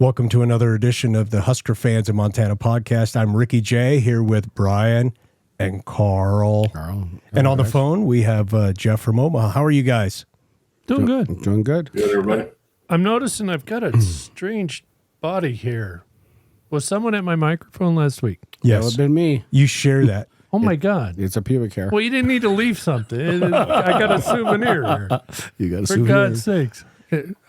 Welcome to another edition of the Husker Fans in Montana podcast. I'm Ricky J here with Brian and Karl. And on the phone, we have Jeff from Omaha. How are you guys? Doing good. Doing good. Good, everybody. I'm noticing I've got a strange body hair. Was someone at my microphone last week? That would Yes. have been me. You share that. Oh, my God. It's a pubic hair. Well, you didn't need to leave something. I got a souvenir here. You got a For souvenir. God's sakes.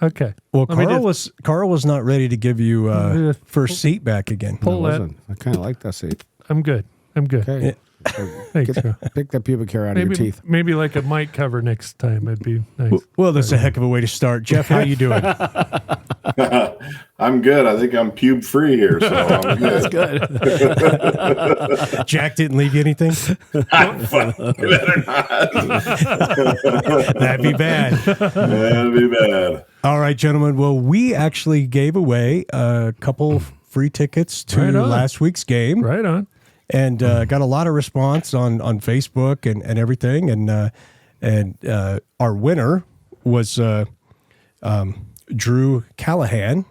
Okay. Well, Let me Karl was not ready to give you first seat back again. Pull I that. wasn't. I kind of like that seat. I'm good. Okay. Thanks. Pick that pubic hair out of your teeth. Maybe like a mic cover next time. It'd be nice. Well, that's a heck of a way to start. Jeff, how you doing? I'm good. I think I'm pube free here, so I'm good. That's good. Jack didn't leave you anything? Better not. That'd be bad. That'd be bad. All right, gentlemen. Well, we actually gave away a couple free tickets to Right on. last week's game. Right on. And got a lot of response on Facebook and everything. And our winner was Drew Callahan.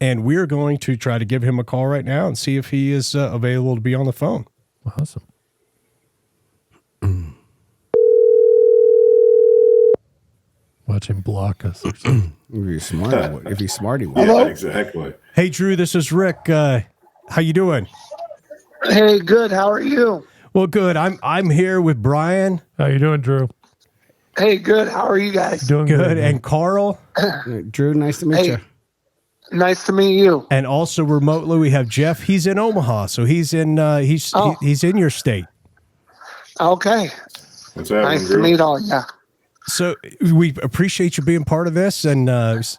And we're going to try to give him a call right now and see if he is available to be on the phone. Awesome. Watch him block us or something. If he's smart, he would. Yeah, exactly. Hey, Drew, this is Rick. How you doing? Hey, good. How are you? Well, good. I'm here with Brian. How you doing, Drew? Hey, good. How are you guys? Doing Good. man. And Carl. Drew, nice to meet Hey. you. Nice to meet you. And also remotely, we have Jeff. He's in Omaha, so he's in he's in your state. Okay. What's happening, Nice to Drew? meet all you. So we appreciate you being part of this, and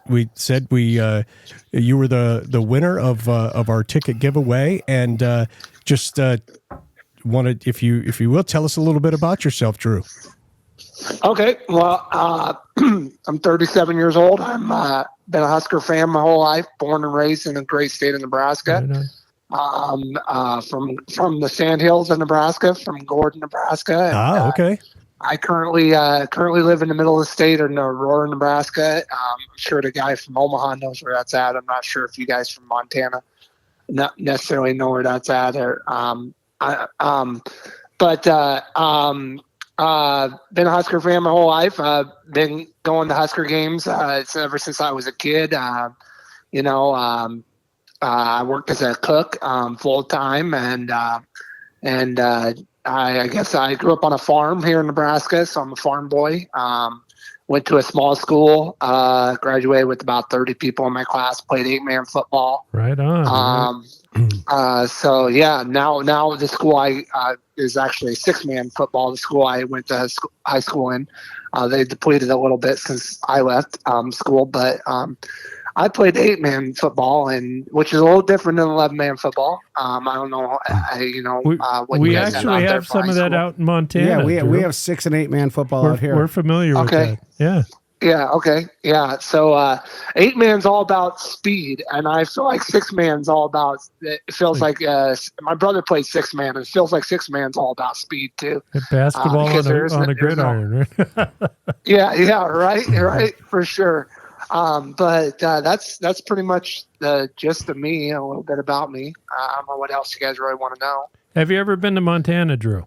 we said you were the winner of our ticket giveaway, and just wanted if you will tell us a little bit about yourself, Drew. Okay. Well, I'm 37 years old. I'm been a Husker fan my whole life, born and raised in the great state of Nebraska. Right From the Sandhills of Nebraska, from Gordon, Nebraska. And, Okay. I currently live in the middle of the state in Aurora, Nebraska. I'm sure the guy from Omaha knows where that's at. I'm not sure if you guys from Montana not necessarily know where that's at. Or, been a Husker fan my whole life. Been going to Husker games ever since I was a kid. I worked as a cook full time, and I guess I grew up on a farm here in Nebraska, so I'm a farm boy. Went to a small school, graduated with about 30 people in my class, played 8-man football. Right on. So yeah, now the school is actually 6-man football. The school I went to high school in, they depleted a little bit since I left school, but I played 8-man football, which is a little different than 11-man football. I don't know, what we you guys actually out there have for some high of that school. out in Montana. Yeah, we Drew. have 6 and 8-man football We're, out here. we're familiar Okay. with that. Yeah. Yeah. Okay. Yeah. So 8-man's all about speed, and I feel like 6-man's all about. It feels like my brother played 6-man, and it feels like 6-man's all about speed too. Basketball because on a gridiron. Right? Yeah. Right. For sure. But that's pretty much the gist of me. A little bit about me. I don't know what else you guys really want to know. Have you ever been to Montana, Drew?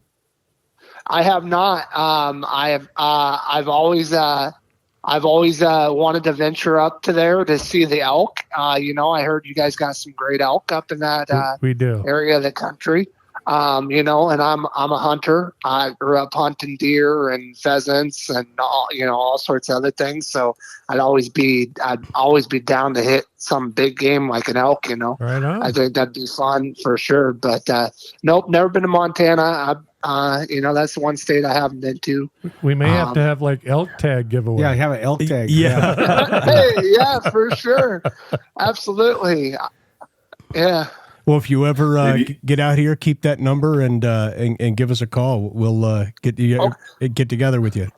I have not. I've always wanted to venture up to there to see the elk. I heard you guys got some great elk up in that We do. area of the country. And I'm a hunter. I grew up hunting deer and pheasants and all sorts of other things. So I'd always be down to hit some big game like an elk. Right on. I think that'd be fun for sure. But nope, never been to Montana. That's the one state I haven't been to. We may have to have like elk tag giveaway. Yeah, have an elk tag. Yeah. Hey, yeah, for sure, absolutely, yeah. Well, if you ever get out here, keep that number and give us a call. We'll get together with you.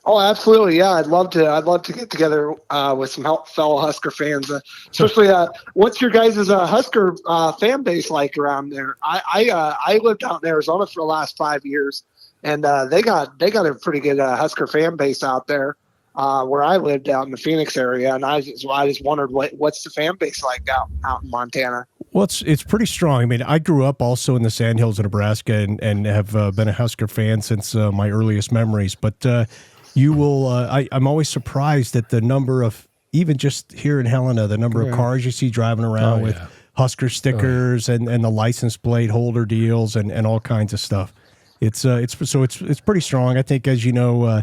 Oh, absolutely, yeah. I'd love to get together with some fellow Husker fans, especially. What's your guys' Husker fan base like around there? I lived out in Arizona for the last 5 years, and they got a pretty good Husker fan base out there. where I lived out in the Phoenix area, and I just wondered what's the fan base like out in Montana. Well, it's pretty strong. I mean, I grew up also in the Sandhills of Nebraska and have been a Husker fan since my earliest memories. But you will, I'm always surprised at the number of, even just here in Helena, the number of cars you see driving around with Husker stickers and the license plate holder deals and all kinds of stuff. It's pretty strong. I think, as you know,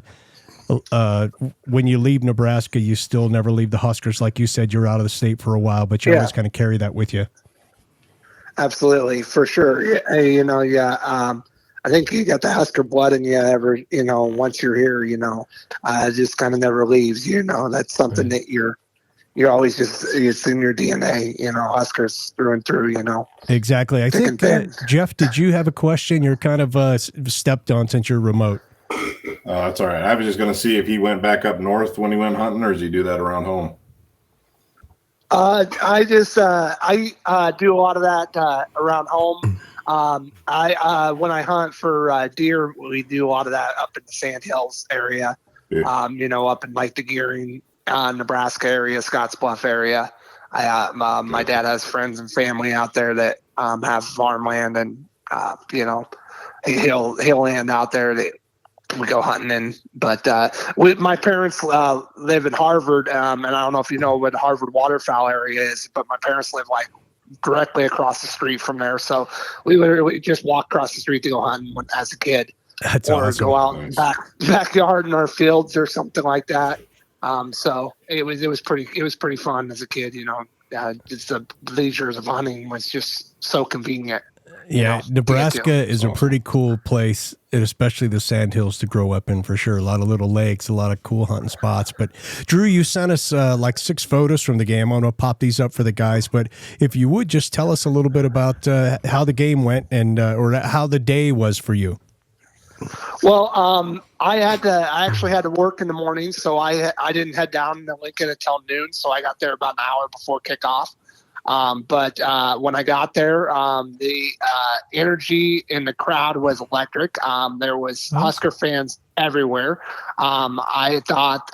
when you leave Nebraska, you still never leave the Huskers. Like you said, you're out of the state for a while, but you always kind of carry that with you. Absolutely, for sure. I think you got the Husker blood in you. Once you're here, it just kind of never leaves. That's something that you're always it's in your DNA. Huskers through and through. Exactly. I think Jeff, did you have a question? You're kind of stepped on since you're remote. That's all right. I was just going to see if he went back up north when he went hunting, or does he do that around home? I do a lot of that around home. When I hunt for deer, we do a lot of that up in the Sandhills area. Yeah. Up in like the Gearing, Nebraska area, Scottsbluff area. My dad has friends and family out there that have farmland, and he'll land out there that we go hunting in. But my parents live in Harvard, and I don't know if you know what Harvard waterfowl area is, but my parents live like directly across the street from there. So we literally just walk across the street to go hunting as a kid. That's or awesome. Go out in backyard in our fields or something like that. So it was pretty fun as a kid. Just the leisures of hunting was just so convenient. Yeah, Nebraska is a pretty cool place, and especially the Sandhills to grow up in for sure. A lot of little lakes, a lot of cool hunting spots. But Drew, you sent us like 6 photos from the game. I'm going to pop these up for the guys. But if you would just tell us a little bit about how the game went and or how the day was for you. Well, I actually had to work in the morning, so I didn't head down to Lincoln until noon. So I got there about an hour before kickoff. But when I got there, the energy in the crowd was electric. There was Husker fans everywhere. I thought,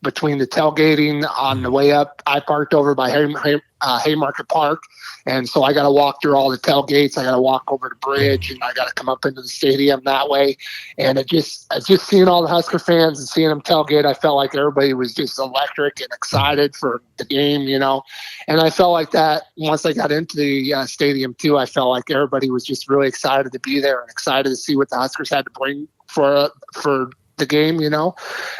between the tailgating on the way up, I parked over by Haymarket Park. And so I got to walk through all the tailgates. I got to walk over the bridge, and I got to come up into the stadium that way. And just seeing all the Husker fans and seeing them tailgate, I felt like everybody was just electric and excited for the game, And I felt like that once I got into the stadium too. I felt like everybody was just really excited to be there and excited to see what the Huskers had to bring for the game,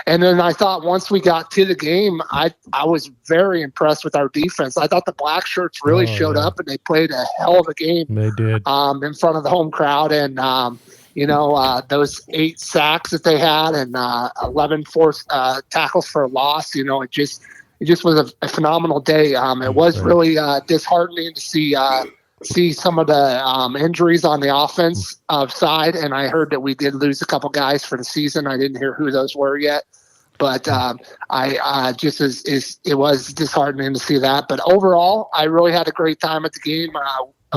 And then I thought once we got to the game, I was very impressed with our defense. I thought the black shirts really showed up, and they played a hell of a game. They did. In front of the home crowd, and those 8 sacks that they had and 11 forced tackles for a loss. It just was a phenomenal day. It was really disheartening to see some of the injuries on the offense side, and I heard that we did lose a couple guys for the season. I didn't hear who those were yet, but it was disheartening to see that. But overall, I really had a great time at the game.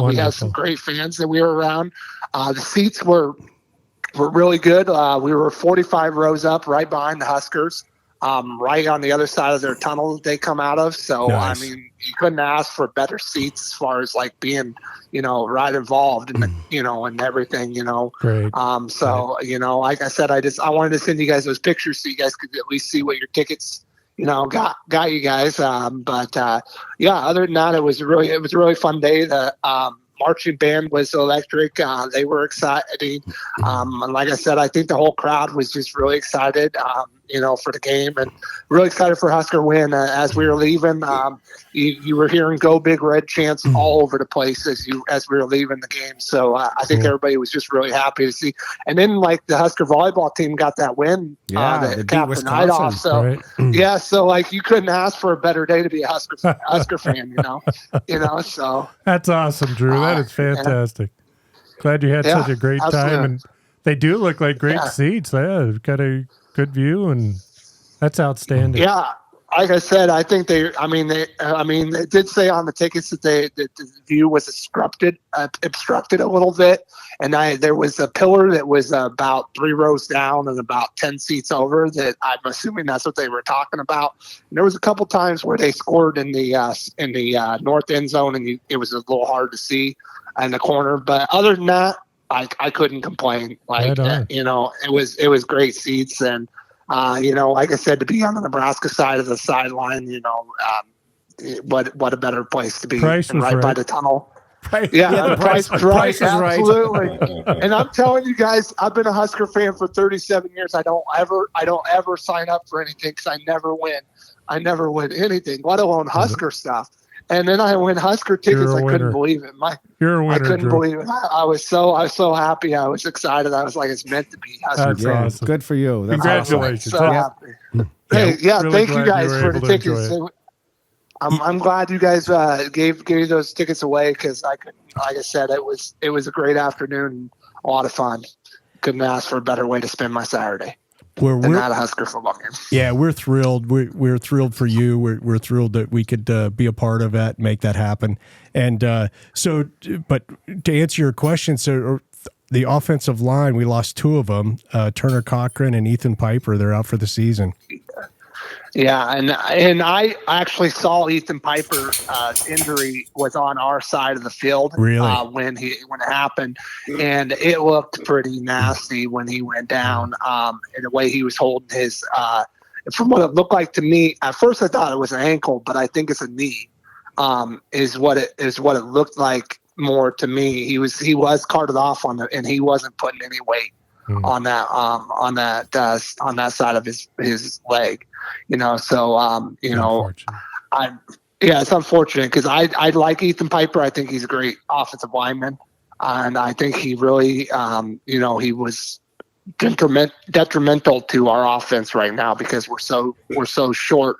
We had some great fans that we were around. The seats were really good. We were 45 rows up, right behind the Huskers. Right on the other side of their tunnel that they come out of. So, nice. You couldn't ask for better seats as far as like being, right involved in and everything, Great. Like I said, I wanted to send you guys those pictures so you guys could at least see what your tickets, got you guys. Other than that, it was a really fun day. The, marching band was electric. They were exciting. And like I said, I think the whole crowd was just really excited, for the game, and really excited for Husker win. As we were leaving, you were hearing "Go Big Red" chants all over the place as we were leaving the game. So I think everybody was just really happy to see. And then like the Husker volleyball team got that win. That capped the night off. So so like you couldn't ask for a better day to be a Husker fan. So that's awesome, Drew. That is fantastic. Glad you had such a great time, and they do look like great seats. Yeah, got a good view, and that's outstanding. Yeah, like I said, I think they did say on the tickets that the view was obstructed a little bit, and there was a pillar that was about 3 rows down and about 10 seats over. That I'm assuming that's what they were talking about. And there was a couple times where they scored in the north end zone, and it was a little hard to see in the corner. But other than that, I couldn't complain. Like it was great seats and. Like I said, to be on the Nebraska side of the sideline, what a better place to be Price was right by the tunnel. Yeah, The price was right. right. Absolutely. And I'm telling you guys, I've been a Husker fan for 37 years. I don't ever sign up for anything because I never win. I never win anything, let alone Husker stuff. And then I win Husker tickets. I couldn't believe it. You're a winner, I couldn't Drew. believe it. I was so happy. I was excited. I was like, it's meant to be Husker. That's Yeah, awesome. good for you. That's Congratulations. So happy. Hey, really thank you glad guys you were for able the to enjoy tickets. I'm glad you guys gave those tickets away because like I said, it was a great afternoon, a lot of fun. Couldn't ask for a better way to spend my Saturday. We're not a Husker football game. Yeah, we're thrilled. We're thrilled for you. We're thrilled that we could be a part of that, make that happen. And but to answer your question, so the offensive line, we lost 2 of them, Turner Cochran and Ethan Piper. They're out for the season. Yeah, and I actually saw Ethan Piper's injury was on our side of the field. Really? When it happened, and it looked pretty nasty when he went down. And the way he was holding his, from what it looked like to me, at first I thought it was an ankle, but I think it's a knee. Is what it looked like more to me. He was carted off and he wasn't putting any weight on that side of his leg. So it's unfortunate because I like Ethan Piper. I think he's a great offensive lineman, and I think he really he was detrimental to our offense right now because we're so short,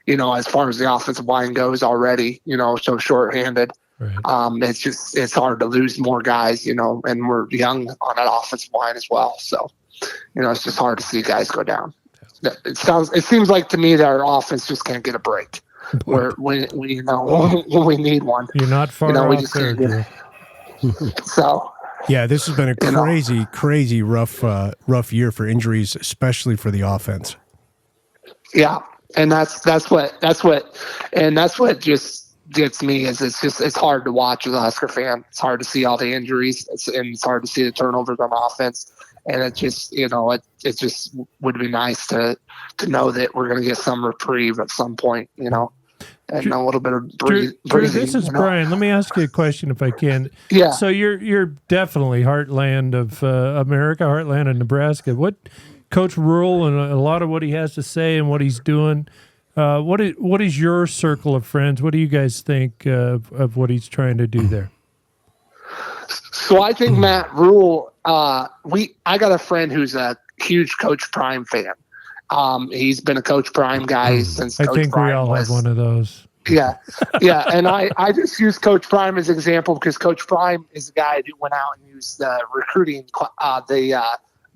as far as the offensive line goes already, so short-handed. Right. It's hard to lose more guys, and we're young on that offensive line as well. So, it's just hard to see guys go down. It seems like to me that our offense just can't get a break. Where when we need one, you're not far off there, Drew. So yeah, this has been a crazy rough year for injuries, especially for the offense. Yeah, and that's what just gets me is it's hard to watch as a Husker fan. It's hard to see all the injuries, and it's hard to see the turnovers on offense. And it just, it just would be nice to know that we're going to get some reprieve at some point, and a little bit of breathing. Drew, this is Brian. Let me ask you a question if I can. Yeah. So you're definitely heartland of America, heartland of Nebraska. What Coach Rule and a lot of what he has to say and what he's doing, what is your circle of friends? What do you guys think of what he's trying to do there? So I think Matt Rule, I got a friend who's a huge Coach Prime fan. He's been a Coach Prime guy since Coach Prime I think we all have one of those. Yeah. Yeah. And I just use Coach Prime as an example because Coach Prime is the guy who went out and used the recruiting,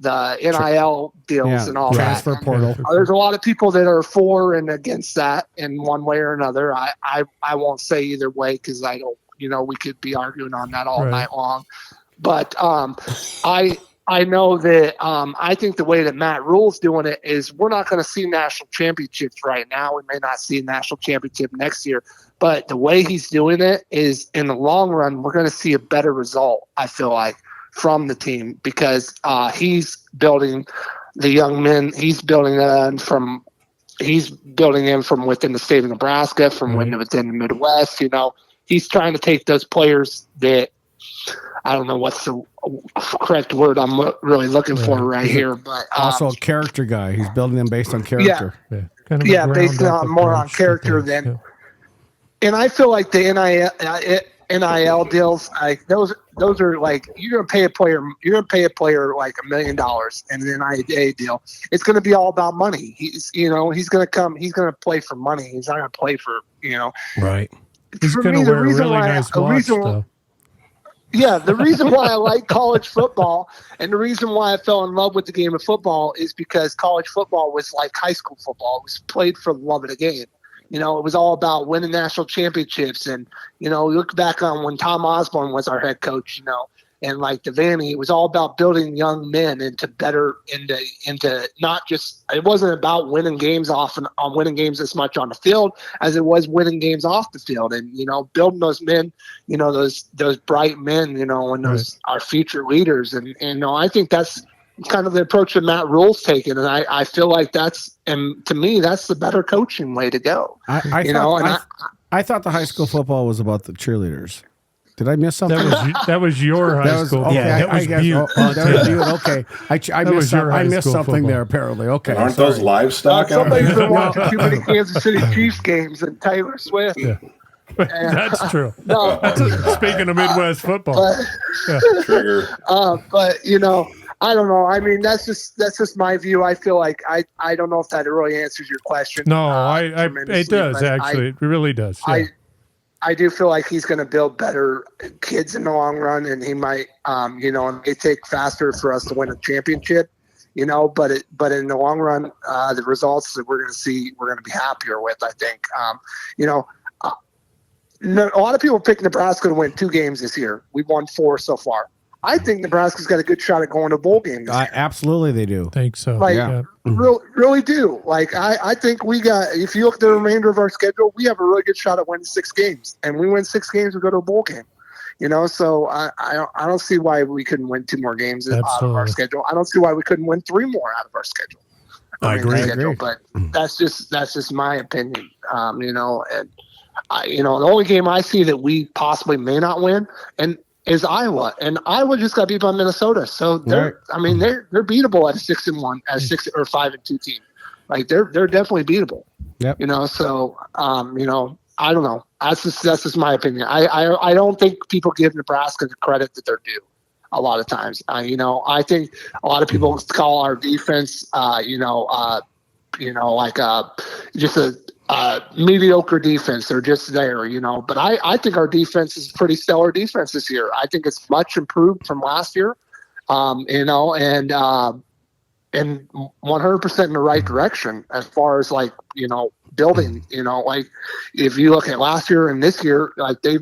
the NIL deals and all transfer that. portal. There's a lot of people that are for and against that in one way or another. I won't say either way because I don't, we could be arguing on that all night long. But I know that I think the way that Matt Rule's doing it is we're not going to see national championships right now. We may not see a national championship next year. But the way he's doing it is in the long run, we're going to see a better result, I feel like, from the team because he's building the young men. He's building them from within the state of Nebraska, from within the Midwest. He's trying to take those players that I don't know what's the correct word I'm really looking for right here, but also a character guy. He's building them based on character. Based on more on character than. Yeah. And I feel like the NIL deals, like those are like you're gonna pay a player like $1 million in an NIL deal. It's gonna be all about money. He's gonna play for money. He's not gonna play for right. He's going to wear a really nice watch, though. Yeah, the reason why I like college football and the reason why I fell in love with the game of football is because college football was like high school football. It was played for the love of the game. You know, it was all about winning national championships. And, you know, look back on when Tom Osborne was our head coach, you know, and like Devaney, it was all about building young men into not just, it wasn't about winning games on winning games as much on the field as it was winning games off the field. And, you know, building those men, you know, those bright men, you know, and those our future leaders. And you know, I think that's kind of the approach that Matt Rule's taken. And I feel like and to me, that's the better coaching way to go. I thought the high school football was about the cheerleaders. Did I miss something? That was your high school. Okay, Yeah, that was Butte. That was Butte. Okay, I missed something football. there. Apparently, okay. Aren't those livestock? Somebody's been watching too many Kansas City Chiefs games and Taylor Swift. Yeah. That's true. No, Speaking of Midwest football, Trigger. but you know, I don't know. I mean, that's just my view. I feel like I don't know if that really answers your question. no, it does actually. It really does. Yeah. I do feel like he's going to build better kids in the long run, and he might, you know, it may take faster for us to win a championship, you know, but in the long run, the results that we're going to see, we're going to be happier with, I think. You know, a lot of people pick Nebraska to win 2 games this year. We've won 4 so far. I think Nebraska's got a good shot at going to a bowl game this year. Absolutely, they do. Think so. Like, yeah. really do. Like, I think we got, if you look at the remainder of our schedule, we have a really good shot at winning 6 games. And we win 6 games, we go to a bowl game. You know, so I don't see why we couldn't win 2 more games out of our schedule. I don't see why we couldn't win 3 more out of our schedule. I agree. But that's just my opinion. You know, and you know, the only game I see that we possibly may not win is Iowa, and Iowa just got beat by Minnesota. So they're beatable at 6-1, as 6 or 5-2 team. Like they're definitely beatable. Yep. You know, so you know, I don't know. That's just my opinion. I don't think people give Nebraska the credit that they're due. A lot of times, you know, I think a lot of people call our defense, you know, like just a mediocre defense. They're just there, you know. But I think our defense is pretty stellar defense this year. I think it's much improved from last year, you know, and 100% in the right direction as far as like, you know, building. You know, like if you look at last year and this year, like they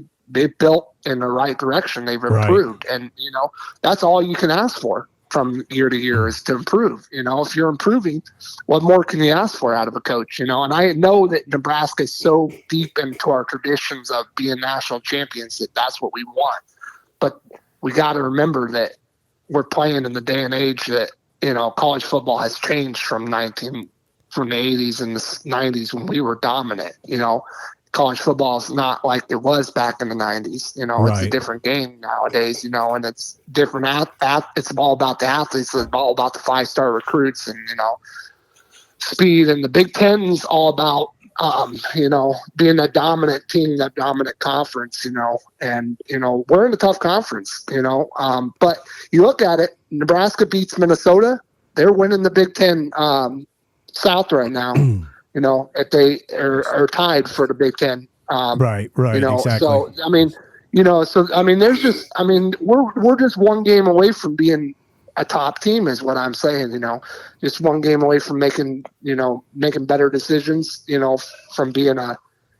built in the right direction. They've improved, and you know that's all you can ask for from year to year is to improve. You know, if you're improving, what more can you ask for out of a coach? You know, and I know that Nebraska is so deep into our traditions of being national champions that that's what we want. But we got to remember that we're playing in the day and age that, you know, college football has changed from the 80s and the 90s when we were dominant. You know, college football is not like it was back in the 90s. You know, It's a different game nowadays, you know, and it's different. It's all about the athletes. It's all about the 5-star recruits and, you know, speed. And the Big Ten is all about, you know, being a dominant team, that dominant conference, you know, and, you know, we're in a tough conference, you know, but you look at it, Nebraska beats Minnesota. They're winning the Big Ten South right now. You know, if they are tied for the Big Ten. Right, you know, exactly. So, I mean, you know, we're just one game away from being a top team is what I'm saying, you know, just one game away from making better decisions, you know, from being a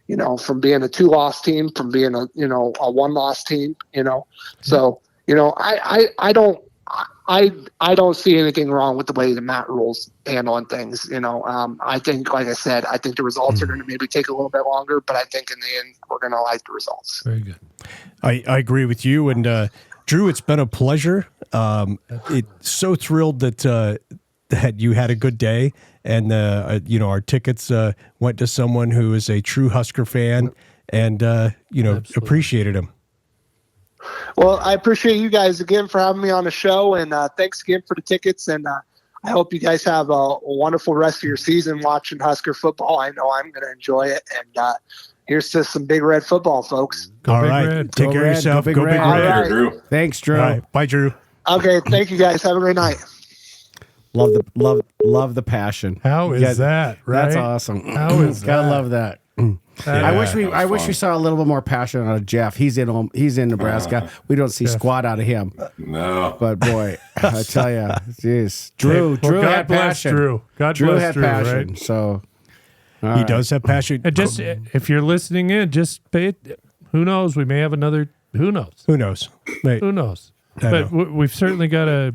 2-loss team, from being a 1-loss team, you know. So, you know, I don't see anything wrong with the way the Matt Rule's handling things. You know, I think, like I said, I think the results are going to maybe take a little bit longer, but I think in the end we're going to like the results. Very good. I agree with you. And Drew, it's been a pleasure. It's so thrilled that you had a good day, and you know, our tickets went to someone who is a true Husker fan, and you know, Absolutely. appreciated him. Well, I appreciate you guys again for having me on the show, and thanks again for the tickets. And I hope you guys have a wonderful rest of your season watching Husker football. I know I'm going to enjoy it. And here's to some Big Red football, folks. Go All Big right, Red. take Go care of Red, yourself. go Big Go Big Red. Red. All right. Drew. Thanks, Drew. All right, bye, Drew. Okay, thank you guys. Have a great night. Love the passion. How is that? Right? That's awesome. How is Gotta that? love that. I wish we saw a little bit more passion out of Jeff. He's in Nebraska. We don't see squat out of him. No. But boy, I tell you, jeez. Drew had passion. Drew had passion. Right? So He does have passion. And just if you're listening in, just pay it. Who knows? We may have another. Who knows? Who knows? Mate, Who knows? I But we've certainly got a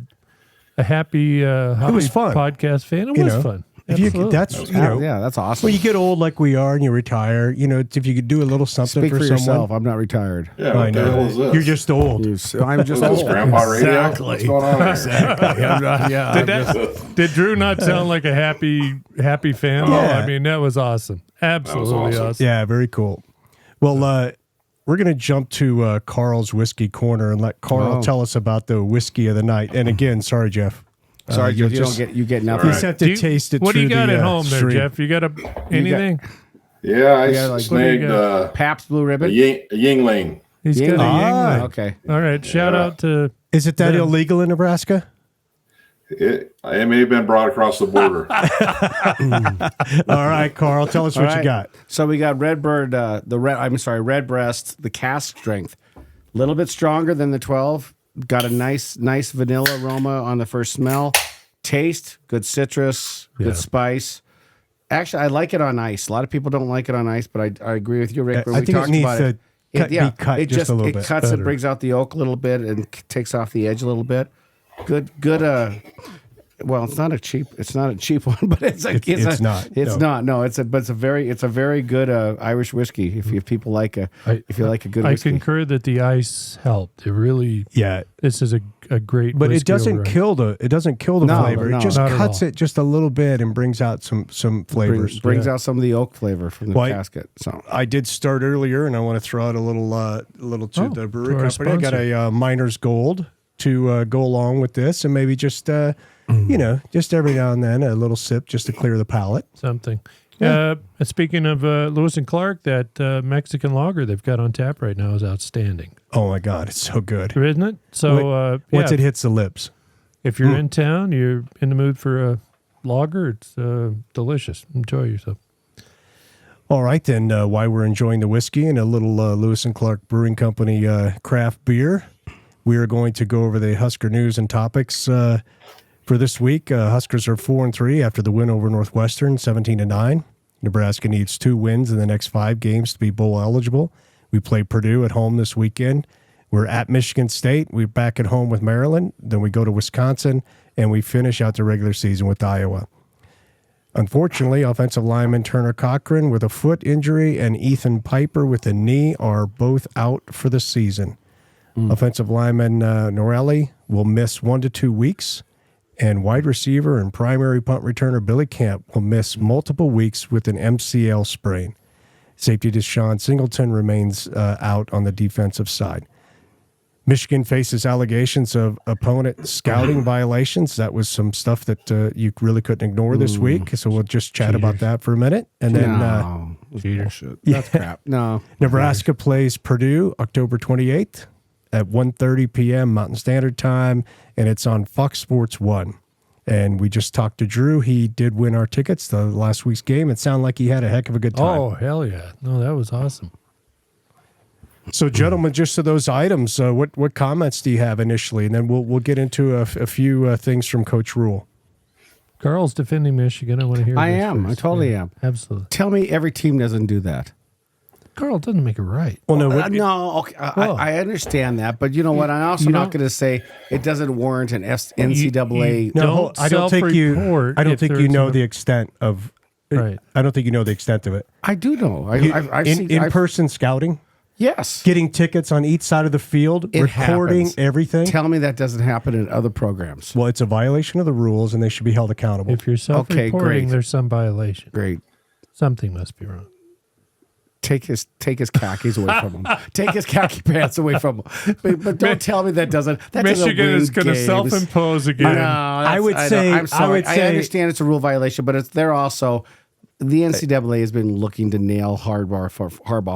happy, was fun. podcast fan. It You was know, fun. if you, Absolutely. that's, you know, yeah, that's awesome. when you get old like we are and you retire, you know, if you could do a little something Speak for someone. yourself. I'm not retired. Yeah, I what the hell know. is this? You're just old. I'm just Is this old. Grandpa Radio? Exactly. What's going on here? Exactly. I'm not- yeah. Did Drew not sound like a happy fan? Yeah. Oh, I mean, that was awesome. Absolutely awesome. Yeah, very cool. Well, we're going to jump to Karl's Whiskey Corner and let Karl tell us about the whiskey of the night. And again, sorry, Jeff. Sorry, you'll you get nothing. You just have to taste it. What do you through got the, at home there, stream. Jef? You got anything? Yeah, I Yeah, like- snagged Pabst Blue a Ribbon. Yingling. He's got a Yingling. Okay. All right. Shout out to. Is it that Yeah. illegal in Nebraska? It may have been brought across the border. All right, Karl, tell us what you got. So we got Redbird, Redbreast, the cask strength, a little bit stronger than the 12. Got a nice vanilla aroma on the first smell. Taste, good citrus, good spice. Actually, I like it on ice. A lot of people don't like it on ice, but I agree with you, Rick. When I we think it talked needs about to it, be cut just a little bit. It cuts better. it, brings out the oak a little bit, and takes off the edge a little bit. Good. Well, it's not a cheap one, but it's not. No, it's a very good Irish whiskey. If people like a good I whiskey. concur that the ice helped. It really. Yeah, This is a great. but it whiskey doesn't overall. kill the No, flavor. no, It just not at cuts all. it just a little bit and brings out some flavors. brings out some of the oak flavor from the Well, casket. So I did start earlier, and I want to throw out a little to the brewery to our company. I got sponsor. a Miner's Gold to go along with this, and maybe just just every now and then a little sip just to clear the palate. Something. Yeah. Speaking of Lewis and Clark, that Mexican lager they've got on tap right now is outstanding, Oh my God, it's so good. isn't it? So Once it hits the lips. if you're in town, you're in the mood for a lager. It's delicious. Enjoy yourself. All right, then, while we're enjoying the whiskey and a little Lewis and Clark Brewing Company craft beer, we are going to go over the Husker news and topics for this week. Huskers are 4-3 after the win over Northwestern, 17-9. Nebraska needs 2 wins in the next 5 games to be bowl eligible. We play Purdue at home this weekend. We're at Michigan State. We're back at home with Maryland. Then we go to Wisconsin, and we finish out the regular season with Iowa. Unfortunately, offensive lineman Turner Cochran with a foot injury and Ethan Piper with a knee are both out for the season. Offensive lineman Norelli will miss 1 to 2 weeks, and wide receiver and primary punt returner Billy Camp will miss multiple weeks with an MCL sprain. Safety Deshaun Singleton remains out on the defensive side. Michigan faces allegations of opponent scouting violations. That was some stuff that you really couldn't ignore this week. So we'll just chat about that for a minute. And then bullshit. That's crap. No. Nebraska plays Purdue October 28th at 1:30 p.m. Mountain Standard Time, and it's on Fox Sports 1. And we just talked to Drew. He did win our tickets to last week's game. It sounded like he had a heck of a good time. Oh, hell yeah. No, that was awesome. So, gentlemen, just to those items, what comments do you have initially? And then we'll get into a few things from Coach Rule. Karl's defending Michigan. I want to hear I this am. first. I totally am. Absolutely. Tell me every team doesn't do that. Karl doesn't make it right. Well, no, No, okay, I understand that, but you know what? I'm also not going to say it doesn't warrant an NCAA. Don't I don't think you. self-report I don't if think you there's know a- the extent of. Right. I don't think you know the extent of it. I do know. I've seen In-person scouting, Yes. getting tickets on each side of the field, It recording happens. everything. Tell me that doesn't happen in other programs. Well, it's a violation of the rules, and they should be held accountable. If you're self-reporting, great. there's some violation. Great. Something must be wrong. Take his khakis away from him. Take his khaki pants away from him. But don't tell me that doesn't. That Michigan doesn't is going to games. self-impose again. No, I would know. say- I'm sorry. I would say- understand it's a rule violation, but they're also the NCAA has been looking to nail Harbaugh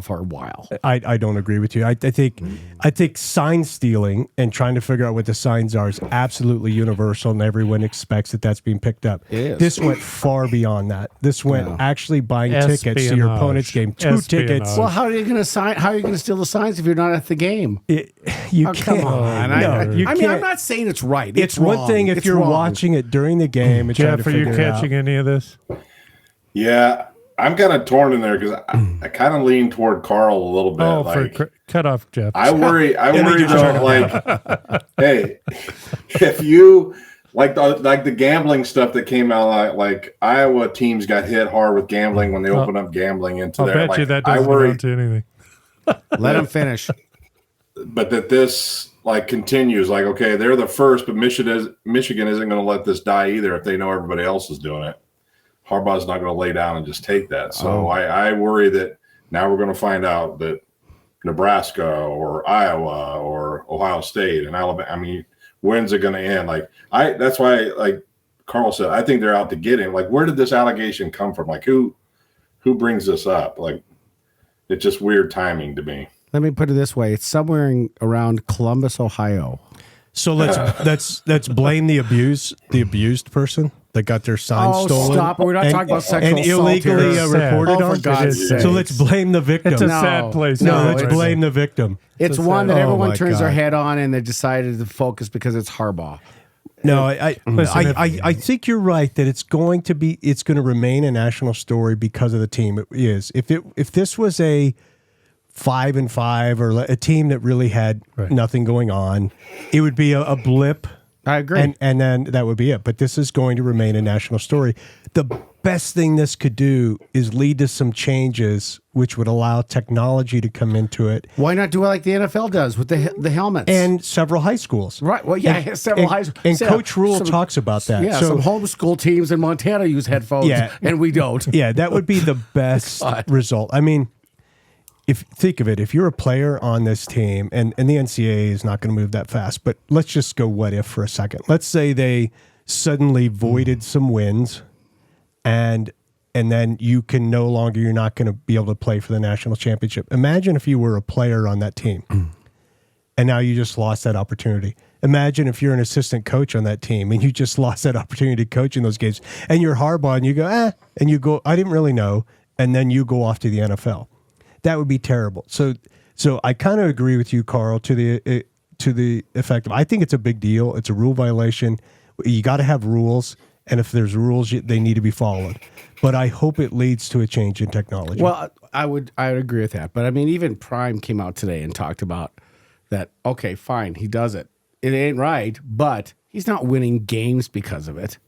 for a while. I don't agree with you. I think sign stealing and trying to figure out what the signs are is absolutely universal, and everyone expects that that's being picked up. It is. This went far beyond that. This went actually buying tickets to your Espionage. opponent's game. 2 tickets. Well, how are you going to sign? How are you going to steal the signs if you're not at the game? You Oh, can't. come on. No, you I mean, can't. I'm not saying it's right. It's one wrong. thing if It's you're wrong. watching it during the game and trying to Jeff, are you figure it out. catching any of this? Yeah, I'm kind of torn in there because I kind of lean toward Karl a little bit. Oh, like, cut off, Jeff. I worry though, like, hey, if you like the gambling stuff that came out, like Iowa teams got hit hard with gambling when they opened up gambling into I'll there. bet you Like, that I doesn't worry, amount to anything. Let him finish. but that this like continues. Like, okay, they're the first, but Michigan isn't going to let this die either if they know everybody else is doing it. Harbaugh's not going to lay down and just take that. So I worry that now we're going to find out that Nebraska or Iowa or Ohio State and Alabama, I mean, when's it going to end? That's why, like Karl said, I think they're out to get him. Like, where did this allegation come from? Like, who brings this up? Like, it's just weird timing to me. Let me put it this way: it's somewhere around Columbus, Ohio. So let's blame the abused person that got their sign stolen. Stop! We're not talking about sexual and illegally assault here. reported Oh, for on. God's So sake. let's blame the victim. It's a sad place. No, No, let's it's- blame the victim. It's So one sad. that Oh, everyone my turns their God. head on, and they decided to focus because it's Harbaugh. No, I Listen, I think you're right that it's going to remain a national story because of the team. It is. If this was a 5-5 or a team that really had nothing going on, it would be a blip. I agree. And then that would be it. But this is going to remain a national story. The best thing this could do is lead to some changes which would allow technology to come into it. Why not do it like the NFL does with the helmets? And several high schools. right. Well, yeah, several high schools. And Coach Rule talks about that. Yeah, So, some homeschool teams in Montana use headphones, and we don't. yeah, that would be the best result. I mean, think of it, if you're a player on this team, and the NCAA is not going to move that fast, but let's just go what if for a second. Let's say they suddenly voided some wins, and then you're not going to be able to play for the national championship. Imagine if you were a player on that team, and now you just lost that opportunity. Imagine if you're an assistant coach on that team, and you just lost that opportunity to coach in those games, and you're Harbaugh, and you go, and you go, I didn't really know, and then you go off to the NFL. That would be terrible. So I kind of agree with you, Karl, to the effect of I think it's a big deal. It's a rule violation. You got to have rules, and if there's rules, they need to be followed. But I hope it leads to a change in technology. Well, I would agree with that. But I mean, even Prime came out today and talked about that. Okay, fine, he does it. It ain't right, but he's not winning games because of it.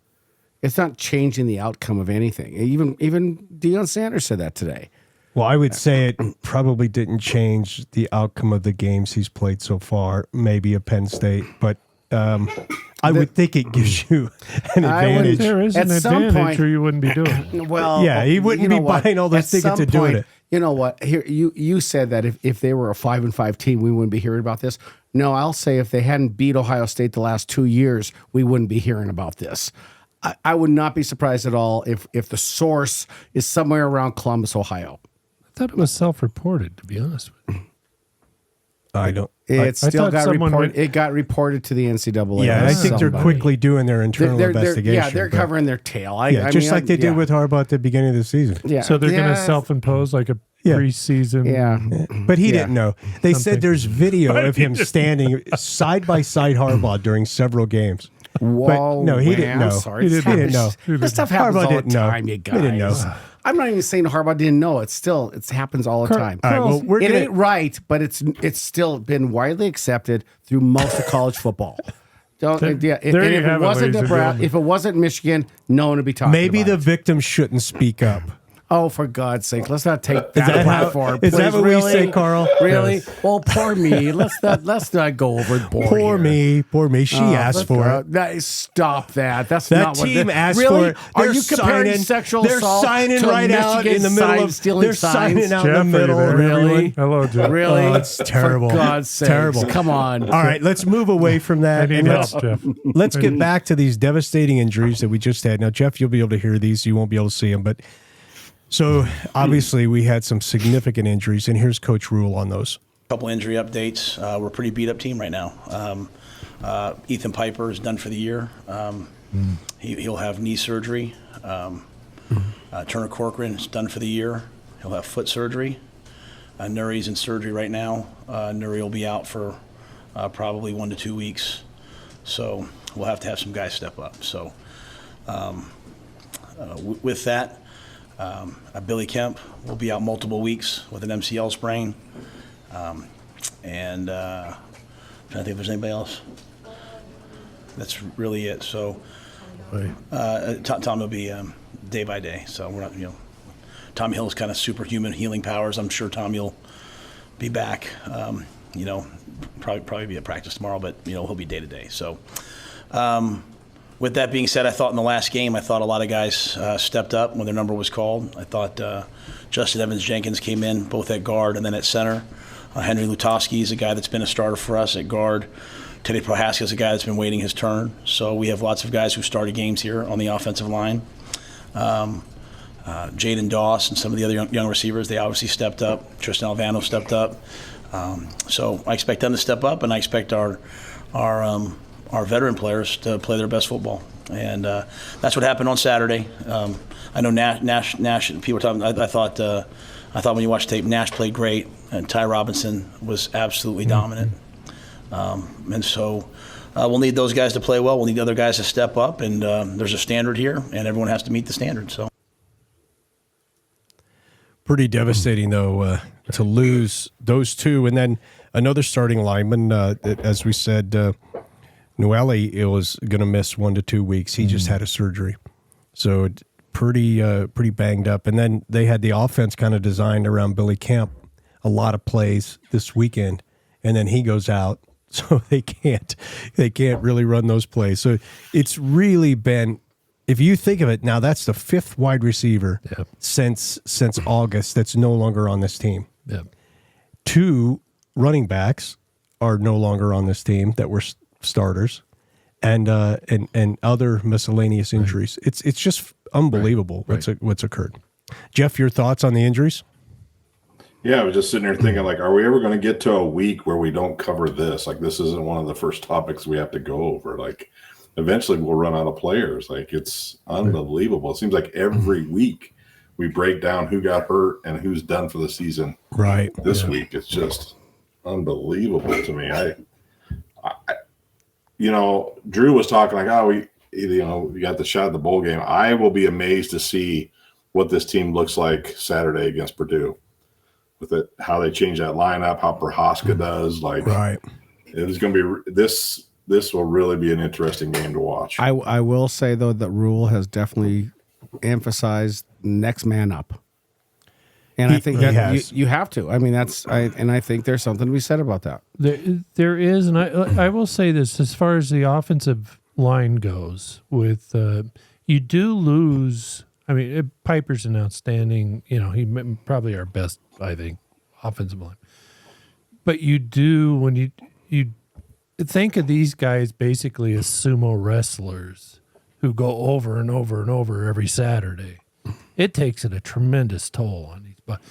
It's not changing the outcome of anything. Even Deion Sanders said that today. Well, I would say it probably didn't change the outcome of the games he's played so far, maybe at Penn State, but I would think it gives you an advantage. There is an At some advantage, point- or you wouldn't be doing it. Well, Yeah, he wouldn't be buying all those At tickets some and doing point, it. You know what? Here, you said that if they were a 5-5 team, we wouldn't be hearing about this. No, I'll say if they hadn't beat Ohio State the last 2 years, we wouldn't be hearing about this. I would not be surprised at all if the source is somewhere around Columbus, Ohio. I thought it was self-reported, to be honest with you. I don't. It still thought got someone reported. would- It got reported to the NCAA. Yeah, by I think they're somebody. quickly doing their internal investigation. they're but- covering their tail. Yeah, just like they did with Harbaugh at the beginning of the season. Yeah. So they're going Yeah. to self-impose like a Yeah. preseason. Yeah. But he Yeah. didn't know. They Something. said there's video of him standing side by side Harbaugh during several games. Whoa, no, he man, didn't know. I'm sorry. He didn't know. This stuff happens Harbaugh all the didn't know. time, you He guys. didn't know. I'm not even saying Harbaugh didn't know. It happens all the time. All right, well, we're It gonna, ain't right, but it's still been widely accepted through most of college football. Don't, There- yeah, there and you if have it it, wasn't ladies and Nebraska, gentlemen. if it wasn't Michigan, no one would be talking maybe about the it. victim shouldn't speak up. Oh, for God's sake, let's not take that, that how- platform. is that please. what we Really? say, Karl? Really? Yes. Well, poor me. Let's not go overboard. Poor here. me. She asked Let's for go. it. Stop that. That's That not what team this, asked really? for it. Are They're you comparing signing- sexual they're assault signing to right out in the Michigan middle of- stealing they're signs? signing out Jeff, in the middle are you of there? everyone. Hello, Jeff. Really? Oh, it's terrible. For God's sake. Terrible. Come on. All right, let's move away from I that. need and help, Jeff. let's get back to these devastating injuries that we just had. Now, Jeff, you'll be able to hear these. You won't be able to see them, but So obviously we had some significant injuries, and here's Coach Rule on those. Couple injury updates. We're a pretty beat up team right now. Ethan Piper is done for the year. He'll have knee surgery. Turner Corcoran is done for the year. He'll have foot surgery. Nuri's in surgery right now. Nuri will be out for probably 1 to 2 weeks. So we'll have to have some guys step up. So with that, Billy Kemp will be out multiple weeks with an MCL sprain. And I'm trying to think if there's anybody else. That's really it. So Tom will be day by day. So we're not, Tom Hill's kind of superhuman healing powers. I'm sure Tom will be back. Probably be at practice tomorrow, but he'll be day to day. So with that being said, I thought in the last game, a lot of guys stepped up when their number was called. I thought Justin Evans-Jenkins came in both at guard and then at center. Henry Lutovsky is a guy that's been a starter for us at guard. Teddy Prohaska is a guy that's been waiting his turn. So we have lots of guys who started games here on the offensive line. Jaden Doss and some of the other young receivers, they obviously stepped up. Tristan Alvano stepped up. So I expect them to step up, and I expect our veteran players to play their best football. And that's what happened on Saturday. I know Nash people were talking, I thought when you watch tape, Nash played great, and Ty Robinson was absolutely dominant. And so we'll need those guys to play well. We'll need other guys to step up, and there's a standard here, and everyone has to meet the standard. So pretty devastating, though, to lose those two. And then another starting lineman, as we said, Noelle was going to miss 1 to 2 weeks. He just had a surgery. So pretty banged up. And then they had the offense kind of designed around Billy Kemp, a lot of plays this weekend, and then he goes out. So they can't really run those plays. So it's really been, if you think of it now, that's the 5th wide receiver since August that's no longer on this team. Yep. 2 running backs are no longer on this team that were starters, and other miscellaneous injuries. Right. It's just unbelievable what's occurred. Jeff, your thoughts on the injuries? Yeah, I was just sitting there thinking, are we ever going to get to a week where we don't cover this? This isn't one of the first topics we have to go over. Eventually we'll run out of players. It's unbelievable. It seems like every week we break down who got hurt and who's done for the season. Right. This week, it's just unbelievable to me. Drew was talking we got the shot at the bowl game. I will be amazed to see what this team looks like Saturday against Purdue. With it, how they change that lineup, how Prohaska does, right. It is going to be this will really be an interesting game to watch. I will say though that Rule has definitely emphasized next man up, and I think that you have to. I mean, I think there's something to be said about that. There is, and I will say this as far as the offensive line goes. With you do lose. I mean, Piper's an outstanding. He probably our best, I think, offensive line. But you do when you think of these guys basically as sumo wrestlers who go over and over and over every Saturday. It takes a tremendous toll on these. But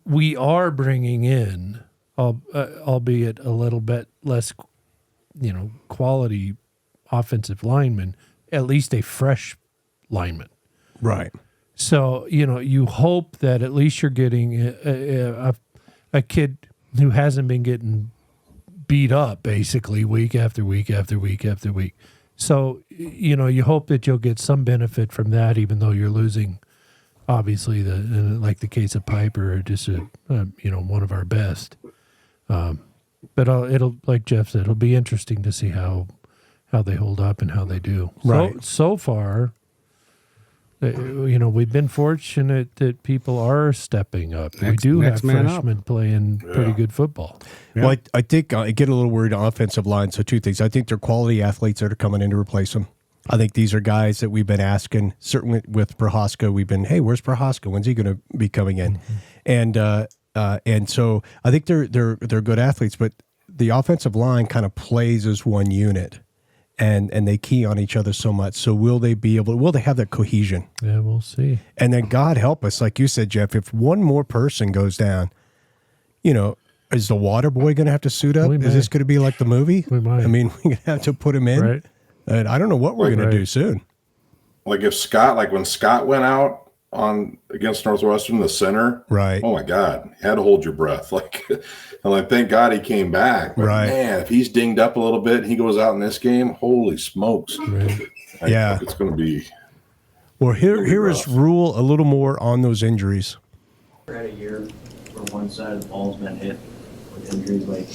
we are bringing in, albeit a little bit less, quality offensive linemen, at least a fresh lineman. Right. So, you hope that at least you're getting a kid who hasn't been getting beat up basically week after week after week after week. So, you hope that you'll get some benefit from that, even though you're losing, obviously, like the case of Piper, just one of our best. But it'll, like Jeff said, it'll be interesting to see how they hold up and how they do. Right. So far, we've been fortunate that people are stepping up. We do have freshmen playing pretty good football. Yeah. Well, I think I get a little worried on offensive line. So 2 things. I think they're quality athletes that are coming in to replace them. I think these are guys that we've been asking. Certainly with Prohaska, we've been, hey, where's Prohaska? When's he going to be coming in? Mm-hmm. And so I think they're good athletes, but the offensive line kind of plays as one unit. and they key on each other so much. So will they have that cohesion? Yeah, we'll see. And then God help us, like you said, Jeff, if one more person goes down, is the water boy going to have to suit up? Is this going to be like the movie? We might. I mean, we're going to have to put him in. Right. And I don't know what we're going to do soon. Like when Scott went out against Northwestern, the center, right? Oh my God, you had to hold your breath. And thank God he came back. But right, man, if he's dinged up a little bit, he goes out in this game. Holy smokes! Right. Yeah, it's going to be. Well, here is Rule a little more on those injuries. We're at a year where one side of the ball's been hit with injuries like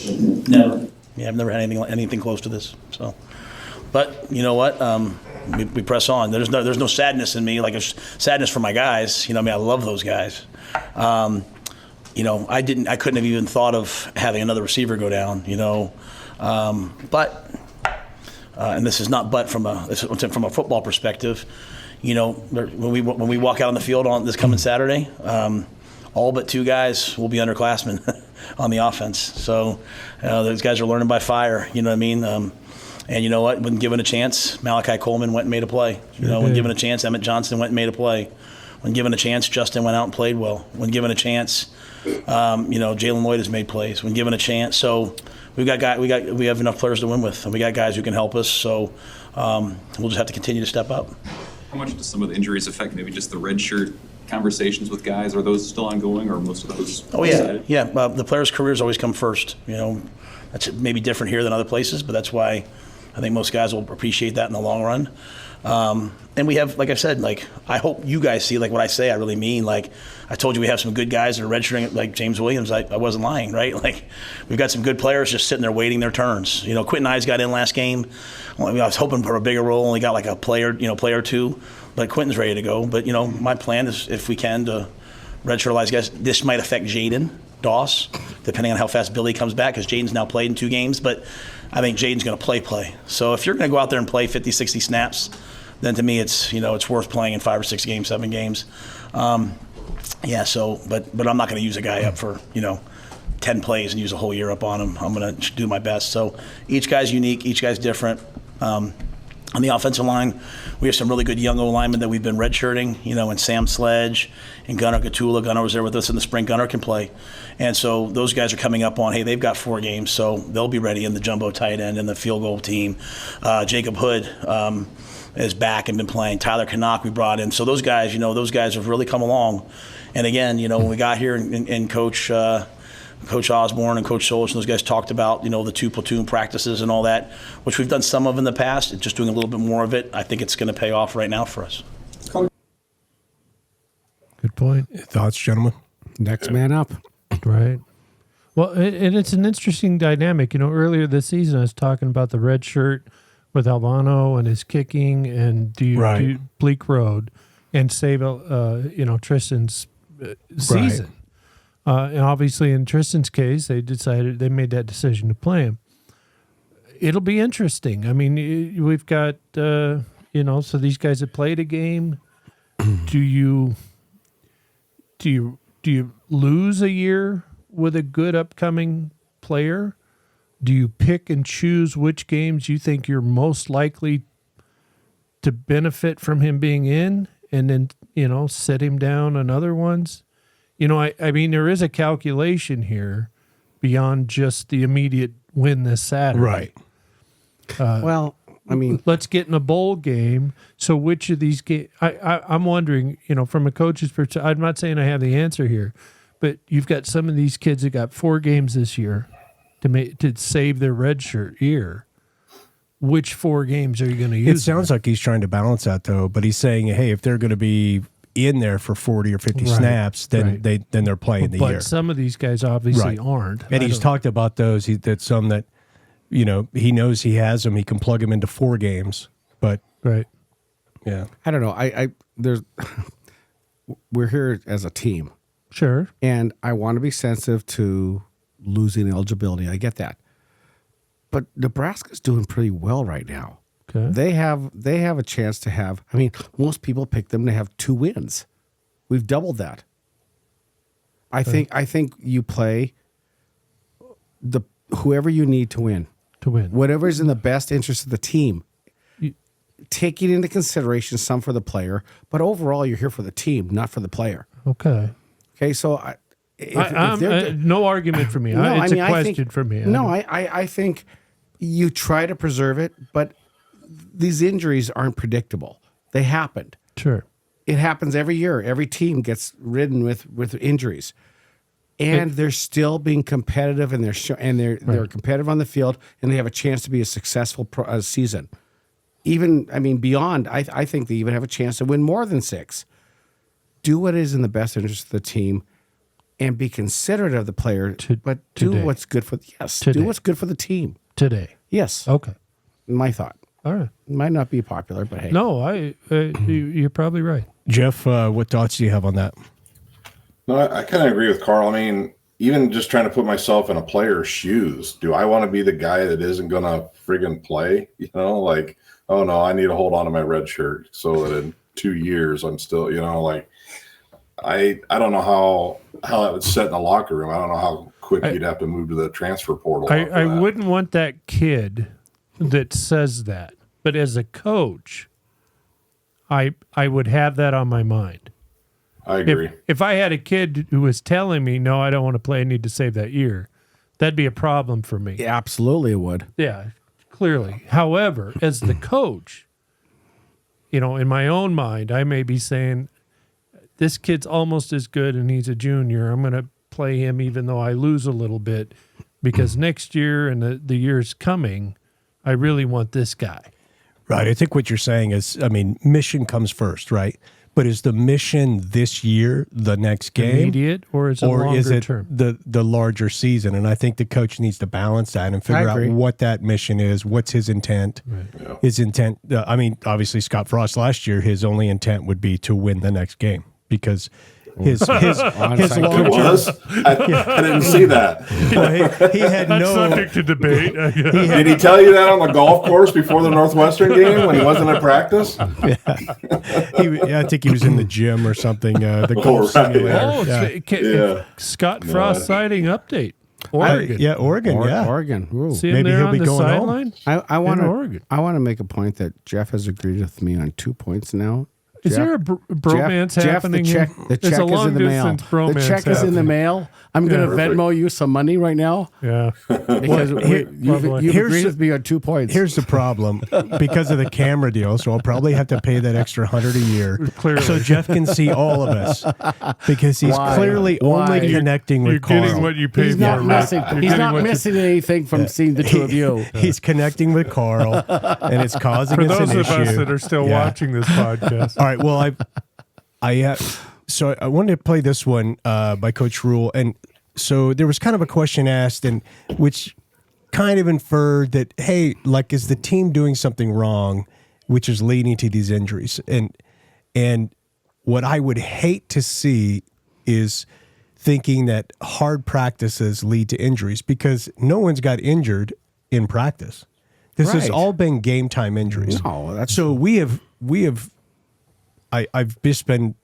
Never. Yeah, I've never had anything close to this. So, but you know what? We press on. There's no sadness in me, like a sadness for my guys. I love those guys. I couldn't have even thought of having another receiver go down. But and this is not from a football perspective. When we walk out on the field on this coming Saturday, all but 2 guys will be underclassmen on the offense. So those guys are learning by fire. You know what I mean? And you know what? When given a chance, Malachi Coleman went and made a play. When given a chance, Emmett Johnson went and made a play. When given a chance, Justin went out and played well. When given a chance, Jalen Lloyd has made plays. When given a chance, so we have enough players to win with, and we got guys who can help us. So we'll just have to continue to step up. How much does some of the injuries affect maybe just the red shirt conversations with guys? Are those still ongoing, or most of those? Oh yeah. The players' careers always come first. That's maybe different here than other places, but that's why I think most guys will appreciate that in the long run. And we have, like I said, I hope you guys see, what I say, I really mean. I told you we have some good guys that are redshirting, like James Williams. I wasn't lying, right? We've got some good players just sitting there waiting their turns. Quentin Ives got in last game. I was hoping for a bigger role. Only got a player or 2. But Quentin's ready to go. But, my plan is, if we can, to redshirtalize guys. This might affect Jaden Doss, depending on how fast Billy comes back, because Jaden's now played in 2 games. But I think Jaden's going to play. So if you're going to go out there and play 50, 60 snaps, then to me it's worth playing in 5 or 6 games, 7 games. But I'm not going to use a guy up for 10 plays and use a whole year up on him. I'm going to do my best. So each guy's unique, each guy's different. On the offensive line, we have some really good young O-linemen that we've been redshirting, and Sam Sledge and Gunnar Gatula. Gunnar was there with us in the spring. Gunnar can play. And so those guys are coming up on, they've got 4 games, so they'll be ready in the jumbo tight end and the field goal team. Jacob Hood is back and been playing. Tyler Canuck we brought in. So those guys, those guys have really come along. And again, when we got here and Coach Osborne and Coach Solich and those guys talked about, the 2 platoon practices and all that, which we've done some of in the past, just doing a little bit more of it. I think it's going to pay off right now for us. Good point. Thoughts, gentlemen? Next man up. Right. Well, and it's an interesting dynamic. Earlier this season, I was talking about the red shirt with Albano and his kicking, and do Bleak Road and save, Tristan's season. And obviously, in Tristan's case, they made that decision to play him. It'll be interesting. I mean, we've got, so these guys have played a game. Do you lose a year with a good upcoming player? Do you pick and choose which games you think you're most likely to benefit from him being in, and then, set him down on other ones? I mean, there is a calculation here beyond just the immediate win this Saturday. Right. Let's get in a bowl game. So which of these games? I'm wondering, from a coach's perspective, I'm not saying I have the answer here, but you've got some of these kids that got 4 games this year to save their redshirt year. Which 4 games are you going to use? It sounds like he's trying to balance that, though, but he's saying, hey, if they're going to be in there for 40 or 50 snaps, then they're playing the year. But some of these guys obviously aren't. And he's talked about those. That some that he knows he has them. He can plug them into 4 games. But yeah, I don't know. We're here as a team, sure, and I want to be sensitive to losing eligibility. I get that, but Nebraska's doing pretty well right now. Okay. They have a chance to have. I mean, most people pick them to have 2 wins. We've doubled that. I think you play whoever you need to win. To win. Whatever's in the best interest of the team. taking into consideration some for the player, but overall you're here for the team, not for the player. Okay. Okay, so no argument for me. No, It's I mean, a I question think- for me. No, I think you try to preserve it, but these injuries aren't predictable. They happened. Sure. It happens every year. Every team gets ridden with injuries, and they're still being competitive, and they're competitive on the field, and they have a chance to be a successful season. Even, I mean, beyond, I think they even have a chance to win more than 6. Do what is in the best interest of the team, and be considerate of the player, but do today. what's good for Today. do what's good for the team. Today. Yes, Okay. my thought. All right. It might not be popular, but hey, No, you're probably right. Jeff, what thoughts do you have on that? No, I kind of agree with Karl. I mean, even just trying to put myself in a player's shoes, do I want to be the guy that isn't going to friggin' play? You know, like, oh no, I need to hold on to my red shirt so that in 2 years I'm still, you know, like, I don't know how that would set in the locker room. I don't know how quick you'd have to move to the transfer portal. I wouldn't want that kid that says that, but as a coach, I would have that on my mind. I agree. If I had a kid who was telling me, no, I don't want to play, I need to save that year, that'd be a problem for me. yeah, absolutely it would. Yeah, clearly. However, as the coach, you know, in my own mind, I may be saying, this kid's almost as good and he's a junior. I'm going to play him even though I lose a little bit because next year and the years coming, I really want this guy. Right. I think what you're saying is, I mean, mission comes first, right? But is the mission this year the next game? Immediate or is it longer is it term? the larger season? And I think the coach needs to balance that and figure out agree. what that mission is. What's his intent? Right. Yeah. His intent, I mean, obviously Scott Frost last year, his only intent would be to win the next game because his It long-term, was. I didn't see that. well, he had That's no. subject to debate. Did he tell you that on the golf course before the Northwestern game when he wasn't at practice? I think he was in the gym or something. The golf right. simulator. Oh, Yeah. Scott Frost sighting update. Oregon. Yeah, Oregon. Yeah. Oregon. Ooh. See him Maybe there he'll on be the going home. sideline? I want Oregon. to make a point that Jeff has agreed with me on 2 points now. Is there a bromance happening? The check It's is a in long the mail. distance bromance. The check is in the happening. mail. I'm going to Yeah. Venmo you some money right now Yeah. because you've here's agreed the- with me on 2 points. Here's the problem because of the camera deal. So I'll probably have to pay that extra $100 a year, Clearly. so Jeff can see all of us because he's Why? clearly Why? only connecting You're with Karl. getting what you pay He's for. not Rick. missing. You're He's getting not what you- missing anything from seeing the two of you. He's connecting with Karl, and it's causing For us those an of us issue. that are still Yeah. watching this podcast. All right. Well, so I wanted to play this one by Coach Rule, and so there was kind of a question asked, and which kind of inferred that, hey, like, is the team doing something wrong, which is leading to these injuries? And what I would hate to see is thinking that hard practices lead to injuries because no one's got injured in practice. This has Right. all been game time injuries. No, that's So we have I've just been,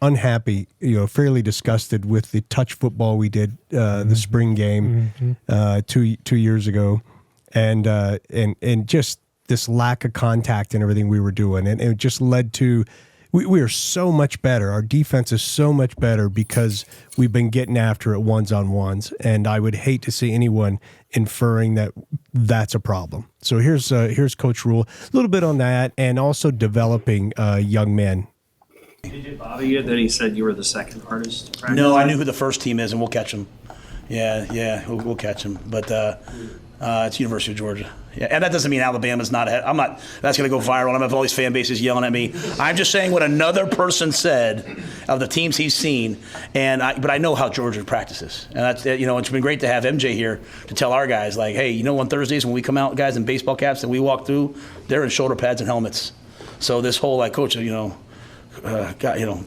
unhappy, fairly disgusted with the touch football we did the spring game 2 years ago, and just this lack of contact and everything we were doing, and it just led to we are so much better. Our defense is so much better because we've been getting after it ones-on-ones, and I would hate to see anyone inferring that that's a problem. So here's Coach Rule, a little bit on that, and also developing young men. Did it bother you that he said you were the second hardest to practice? No, I knew who the first team is, and we'll catch them. Yeah, we'll catch them. But it's University of Georgia. Yeah, and that doesn't mean Alabama's not ahead. That's going to go viral. I'm going to have all these fan bases yelling at me. I'm just saying what another person said of the teams he's seen, but I know how Georgia practices. And that's, it's been great to have MJ here to tell our guys, like, hey, on Thursdays when we come out, guys in baseball caps and we walk through, they're in shoulder pads and helmets. So this whole, like, coach,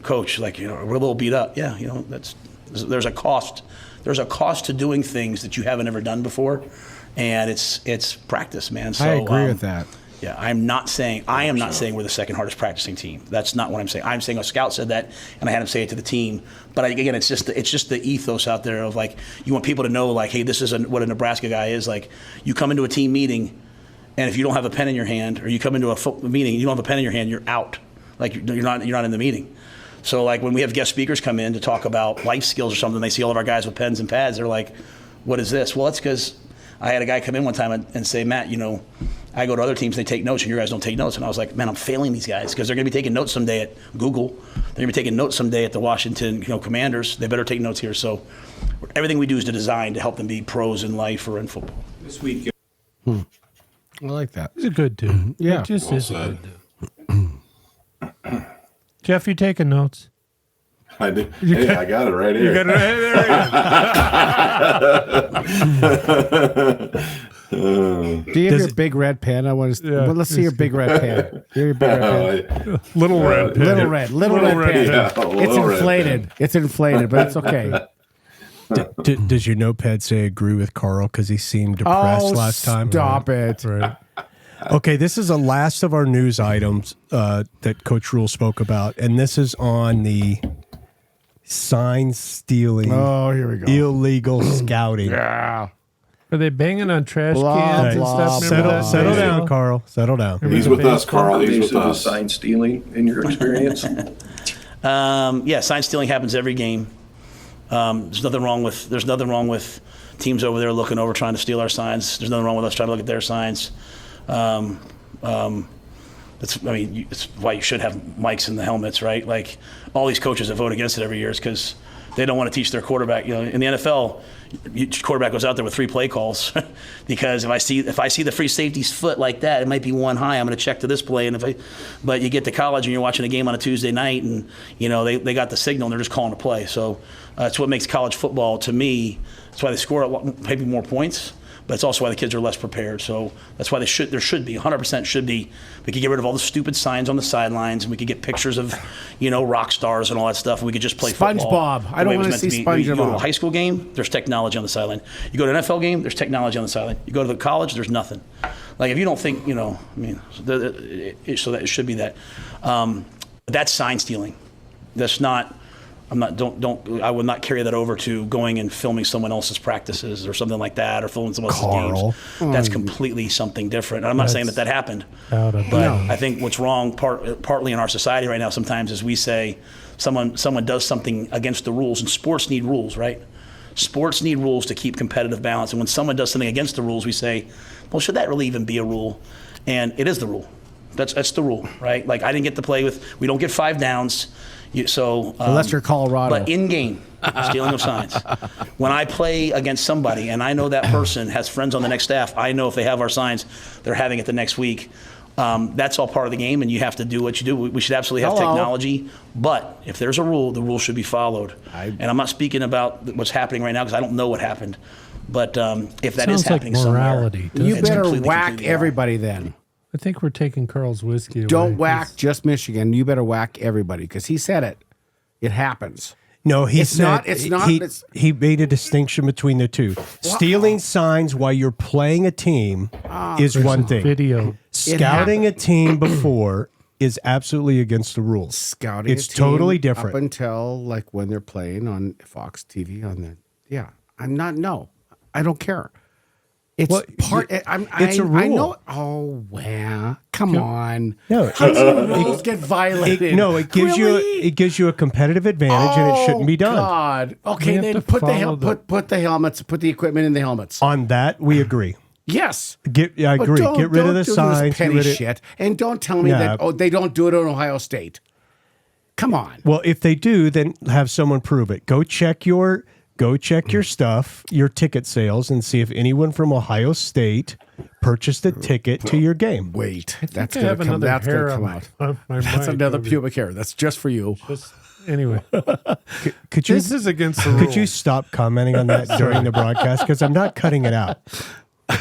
coach, like, we're a little beat up. Yeah, there's a cost. There's a cost to doing things that you haven't ever done before, and it's practice, man. So I agree with that. Yeah, I am not saying we're the second hardest practicing team. That's not what I'm saying. I'm saying a scout said that, and I had him say it to the team. But again, it's just the ethos out there of, like, you want people to know, like, hey, this is what a Nebraska guy is. Like, you come into a team meeting, And if you don't have a pen in your hand, or you come into a meeting, you don't have a pen in your hand, you're out. Like you're not in the meeting. So like when we have guest speakers come in to talk about life skills or something, they see all of our guys with pens and pads. They're like, "What is this?" Well, it's because I had a guy come in one time and say, "Matt, I go to other teams, they take notes, and your guys don't take notes." And I was like, "Man, I'm failing these guys because they're going to be taking notes someday at Google. They're going to be taking notes someday at the Washington, Commanders. They better take notes here." So everything we do is designed to help them be pros in life or in football. This week, I like that. He's a good dude. Yeah. He just Well is a said. good dude. Jeff, you taking notes? I did. Hey, I got it right here. You got it right there. Do you have your big red pen? I want to. Yeah. Well, let's see your big red pen. Your big red pen. Little red. Little red pen. Yeah, It's little red inflated. pen. It's inflated, but it's okay. Does your notepad say agree with Karl because he seemed depressed last time? Stop it. Right. Okay, this is the last of our news items that Coach Rule spoke about, and this is on the sign stealing, Oh, here we go. illegal scouting. Yeah. Are they banging on trash Blah, cans and blah, stuff? Remember blah. that? Settle baseball? down, Karl. Settle down. He's with us, Karl. He's with Invasive us. sign stealing in your experience? Yeah, sign stealing happens every game. There's nothing wrong with teams over there looking over trying to steal our signs. There's nothing wrong with us trying to look at their signs. It's why you should have mics in the helmets, right? Like all these coaches that vote against it every year is because they don't want to teach their quarterback. In the NFL, quarterback goes out there with 3 play calls because if I see the free safety's foot like that, it might be one high. I'm going to check to this play. But you get to college and you're watching a game on a Tuesday night, and they got the signal and they're just calling a play. So that's what makes college football, to me. That's why they score maybe more points. But it's also why the kids are less prepared. So that's why there should be 100% should be. We could get rid of all the stupid signs on the sidelines, and we could get pictures of, rock stars and all that stuff. And we could just play football. SpongeBob. I don't want to see SpongeBob. You go to a high school game, there's technology on the sideline. You go to an NFL game, there's technology on the sideline. You go to the college, there's nothing. Like if you don't think, so that it should be that. That's sign stealing. That's not. I would not carry that over to going and filming someone else's practices or something like that, or filming someone else's games. That's completely something different. And I'm not saying that happened, but I think what's wrong partly in our society right now sometimes is we say someone does something against the rules, and sports need rules, right? Sports need rules to keep competitive balance. And when someone does something against the rules, we say, well, should that really even be a rule? And it is the rule. That's the rule, right? Like I didn't get to play with. We don't get 5 downs. Unless you're Colorado. But in-game, stealing of signs. When I play against somebody and I know that person has friends on the next staff, I know if they have our signs, they're having it the next week. That's all part of the game, and you have to do what you do. We should absolutely have technology, but if there's a rule, the rule should be followed. And I'm not speaking about what's happening right now because I don't know what happened. But if that is happening morality, somewhere, you it's better completely whack everybody then. I think we're taking Karl's whiskey away. Don't whack just Michigan. You better whack everybody because he said it. It happens. No, he made a distinction between the two. Stealing signs while you're playing a team is one thing. Video. Scouting a team before is absolutely against the rules. Scouting it's a team totally different. Up until like when they're playing on Fox TV I don't care. It's part. It's a rule. I know. Oh wow! Come on. No, How do rules get violated? it gives you a competitive advantage, and it shouldn't be done. God. Okay, then put the helmets, put the equipment in the helmets. On that, we agree. Yes, I agree. Get rid of the signs. Petty shit, and don't tell me that they don't do it at Ohio State. Come on. Well, if they do, then have someone prove it. Go check your stuff, your ticket sales, and see if anyone from Ohio State purchased a ticket to your game. Wait, that's going to come out. That's another pubic hair. That's just for you. Anyway, this is against the rules. Could you stop commenting on that during the broadcast? Because I'm not cutting it out.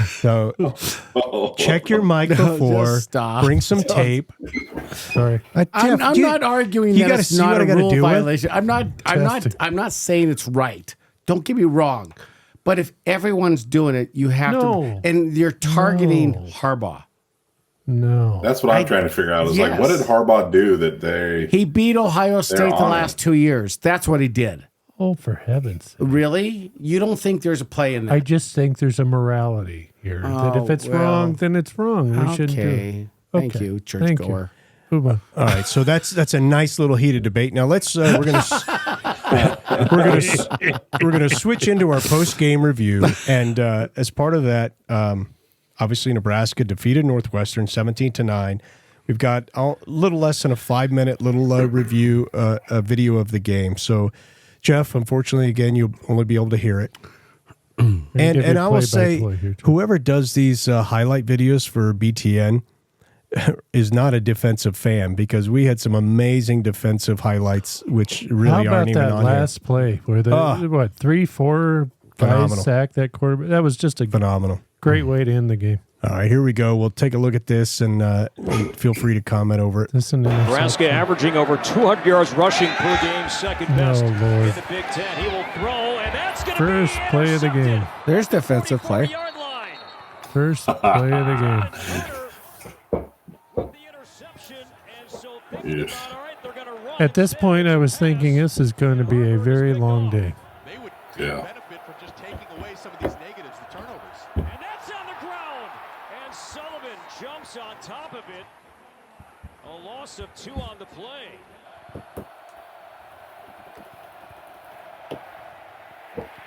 So check your mic before. Bring some tape. Sorry, I'm not arguing that it's not a rule violation. I'm not saying it's right. Don't get me wrong, but if everyone's doing it, you have to, and you're targeting Harbaugh. No, that's what I'm trying to figure out. Is like, what did Harbaugh do that he beat Ohio State the last 2 years? That's what he did. Oh, for heaven's sake. Really? You don't think there's a play in that? I just think there's a morality here. that if it's wrong, then it's wrong. We shouldn't do it. Thank Okay. you, Thank you. churchgoer. Move on. All right, so that's a nice little heated debate. Now let's we're gonna switch into our post game review, and as part of that, obviously Nebraska defeated Northwestern 17-9. We've got a little less than a 5-minute little review, a video of the game. So, Jeff, unfortunately, again, you'll only be able to hear it. And I will say, whoever does these highlight videos for BTN is not a defensive fan, because we had some amazing defensive highlights, which really aren't even on here. How about that last play where the 3-4 guys sacked that quarterback? That was just a phenomenal, great way to end the game. All right, here we go. We'll take a look at this, and feel free to comment over it. Nebraska averaging over 200 yards rushing per game, second best Lord. in the Big Ten. He will throw, and that's going to be First play of the game. There's defensive play. First play of the game. At this point, I was thinking this is going to be a very long day. Yeah. Jumps on top of it. A loss of 2 on the play.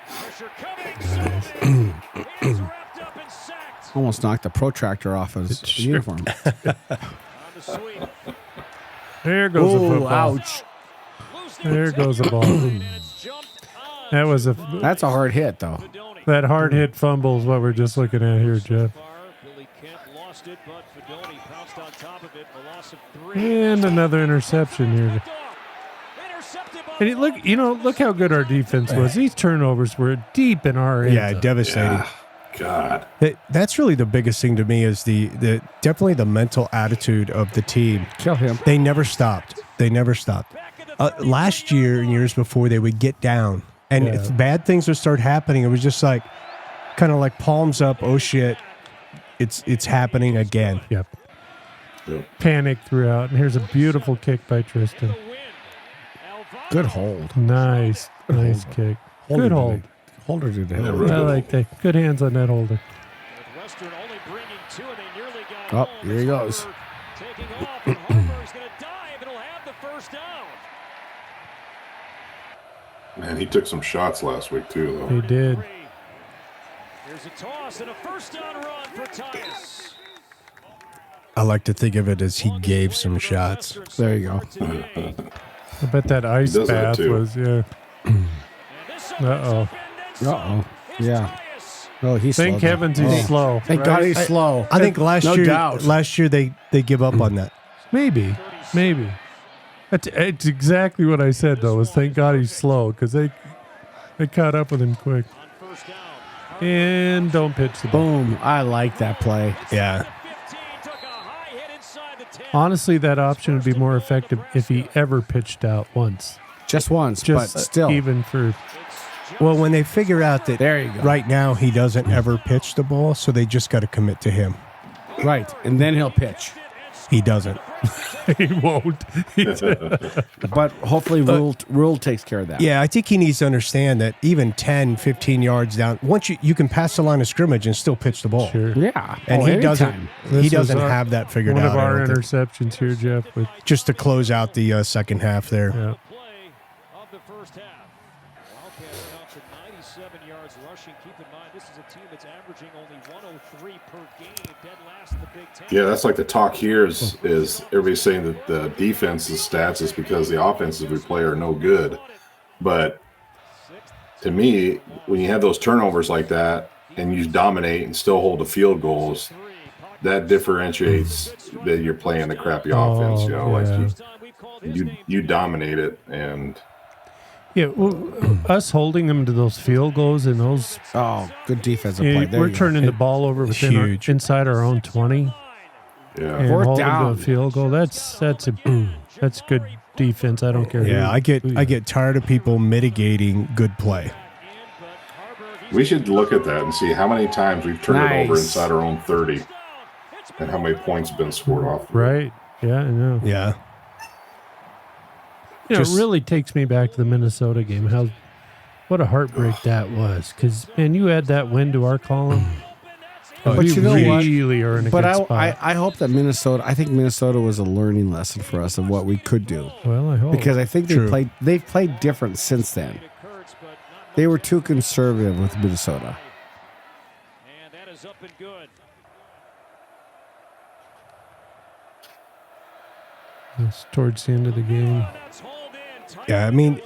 Pressure coming. He's wrapped up and sacked. Almost knocked the protractor off his uniform. On the sweep. There goes the football. Ouch. There goes the ball. That was That's a hard hit, though. That hard hit fumble is what we're just looking at here, Jeff. And another interception here. And look how good our defense was. These turnovers were deep in our end. Yeah, devastating. Yeah. God. That's really the biggest thing to me is the definitely the mental attitude of the team. Kill him. They never stopped. Last year and years before, they would get down, and if bad things would start happening, it was just like kind of like palms up. Oh shit, it's happening again. Yep. Panic throughout, and here's a beautiful kick by Tristan. Good hold. Nice kick. Good hold. Holder did it. I like that. Good hands on that holder. Oh, here he goes. Taking off, and Harper's going to dive. It'll have the first down. Man, he took some shots last week too, though. He did. Here's a toss and a first down run for Titus. I like to think of it as he gave some shots. There you go. I bet that ice bath was, Uh-oh. Yeah. Oh, he's Thank slow. heavens he's slow. Thank God he's slow. I think last year they give up on that. Maybe. It's exactly what I said, though, was thank God he's slow, because they caught up with him quick. And don't pitch the ball. Boom. I like that play. Yeah. Honestly, that option would be more effective if he ever pitched out once. Just once, but still. Even for... Well, when they figure out that there you go. Right now he doesn't ever pitch the ball, so they just got to commit to him. Right, and then he'll pitch. He doesn't. He won't. But hopefully Rule takes care of that. Yeah, I think he needs to understand that even 10, 15 yards down, once you can pass the line of scrimmage and still pitch the ball. Sure. Yeah. And he doesn't have that figured out. One of our interceptions here, Jeff. Just to close out the second half there. Yeah. Yeah, that's like the talk here is everybody's saying that the defense's stats is because the offenses we play are no good. But to me, when you have those turnovers like that and you dominate and still hold the field goals, that differentiates that you're playing the crappy offense. You know, like you dominate it, and us holding them to those field goals and those good defensive play. We're turning the ball over within inside our own 20. Yeah, and hold them to a field goal. That's good defense. I don't care. Yeah, I get tired of people mitigating good play. We should look at that and see how many times we've turned it over inside our own 30, and how many points have been scored off. Right. Yeah, I know. Yeah. It really takes me back to the Minnesota game. How What a heartbreak that was. Because, man, you add that win to our column. But we you know what? really are in a But good spot. I hope that I think Minnesota was a learning lesson for us of what we could do. Well, I hope. Because I think they've played different since then. They were too conservative with Minnesota. And that is up and good. It's towards the end of the game. Yeah, I mean,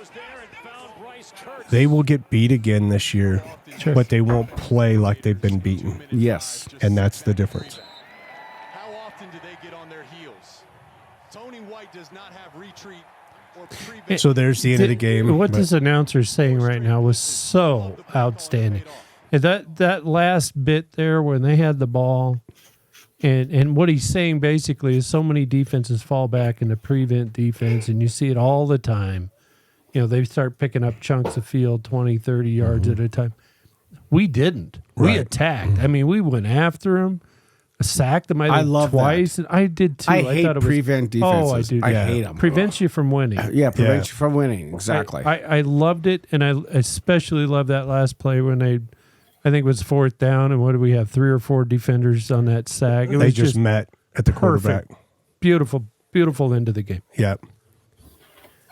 they will get beat again this year, Sure. but they won't play like they've been beaten. Yes. And that's the difference. How often do they get on their heels? Tony White does not have retreat or prevent. So there's the end of the game. What this announcer is saying right now was so outstanding. And that last bit there when they had the ball, and what he's saying basically is so many defenses fall back into prevent defense, and you see it all the time. You know, they start picking up chunks of field 20, 30 yards at a time. We didn't. We Right. attacked. I mean, we went after them, sacked them I love twice. And I did too. I hate thought it was, prevent defenses. Oh, I do. I hate them. Prevents you from winning. Yeah, prevents you from winning. Exactly. I loved it, and I especially loved that last play when I think it was 4th down, and what did we have? 3 or 4 defenders on that sack. It They was just met at the quarterback. perfect. Beautiful, beautiful end of the game. Yeah.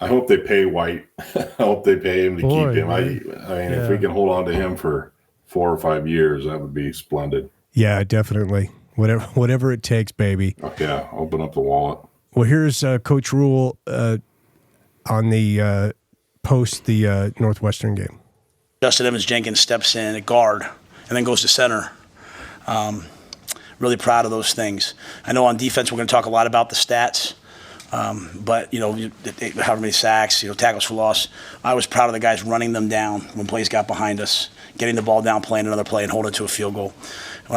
I hope they pay White. I hope they pay him to Boy, keep him. I man. mean, Yeah. if we can hold on to him for 4 or 5 years, that would be splendid. Yeah, definitely. Whatever it takes, baby. Oh, yeah, open up the wallet. Well, here's Coach Rule on the post the Northwestern game. Justin Evans-Jenkins steps in at guard and then goes to center. Really proud of those things. I know on defense we're going to talk a lot about the stats, but, you know, however many sacks, you know, tackles for loss. I was proud of the guys running them down when plays got behind us, getting the ball down, playing another play, and holding it to a field goal.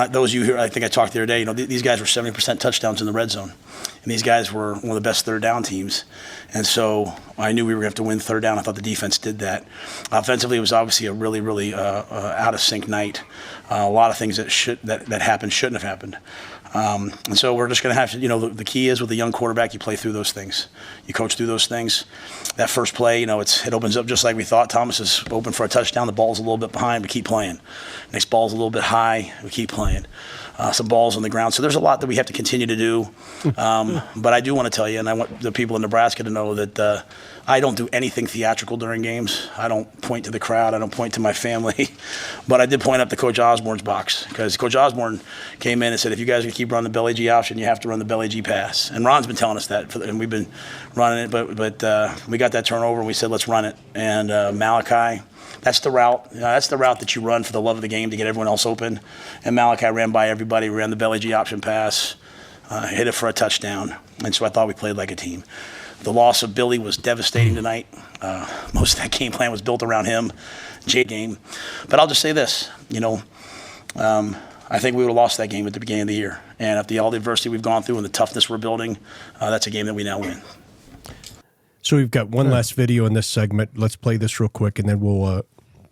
Those of you here, I think I talked the other day, you know, these guys were 70% touchdowns in the red zone. And these guys were one of the best third down teams. And so I knew we were going to have to win third down. I thought the defense did that. Offensively, it was obviously a really, really out of sync night. A lot of things that happened shouldn't have happened. And so we're just going to have to, you know, the key is with a young quarterback, you play through those things. You coach through those things. That first play, you know, it opens up just like we thought. Thomas is open for a touchdown. The ball's a little bit behind. We keep playing. Next ball's a little bit high. We keep playing. Some balls on the ground. So there's a lot that we have to continue to do. But I do want to tell you, and I want the people in Nebraska to know that I don't do anything theatrical during games. I don't point to the crowd. I don't point to my family. But I did point up to Coach Osborne's box because Coach Osborne came in and said, if you guys are going to keep running the belly G option, you have to run the belly G pass. And Ron's been telling us that, and we've been running it. But we got that turnover, and we said, let's run it. And Malachi, that's the route. That's the route that you run for the love of the game to get everyone else open. And Malachi ran by everybody, ran the belly G option pass, hit it for a touchdown. And so I thought we played like a team. The loss of Billy was devastating tonight. Most of that game plan was built around him, Jade game. But I'll just say this, you know, I think we would have lost that game at the beginning of the year. And after all the adversity we've gone through and the toughness we're building, that's a game that we now win. So we've got one last video in this segment. Let's play this real quick, and then we'll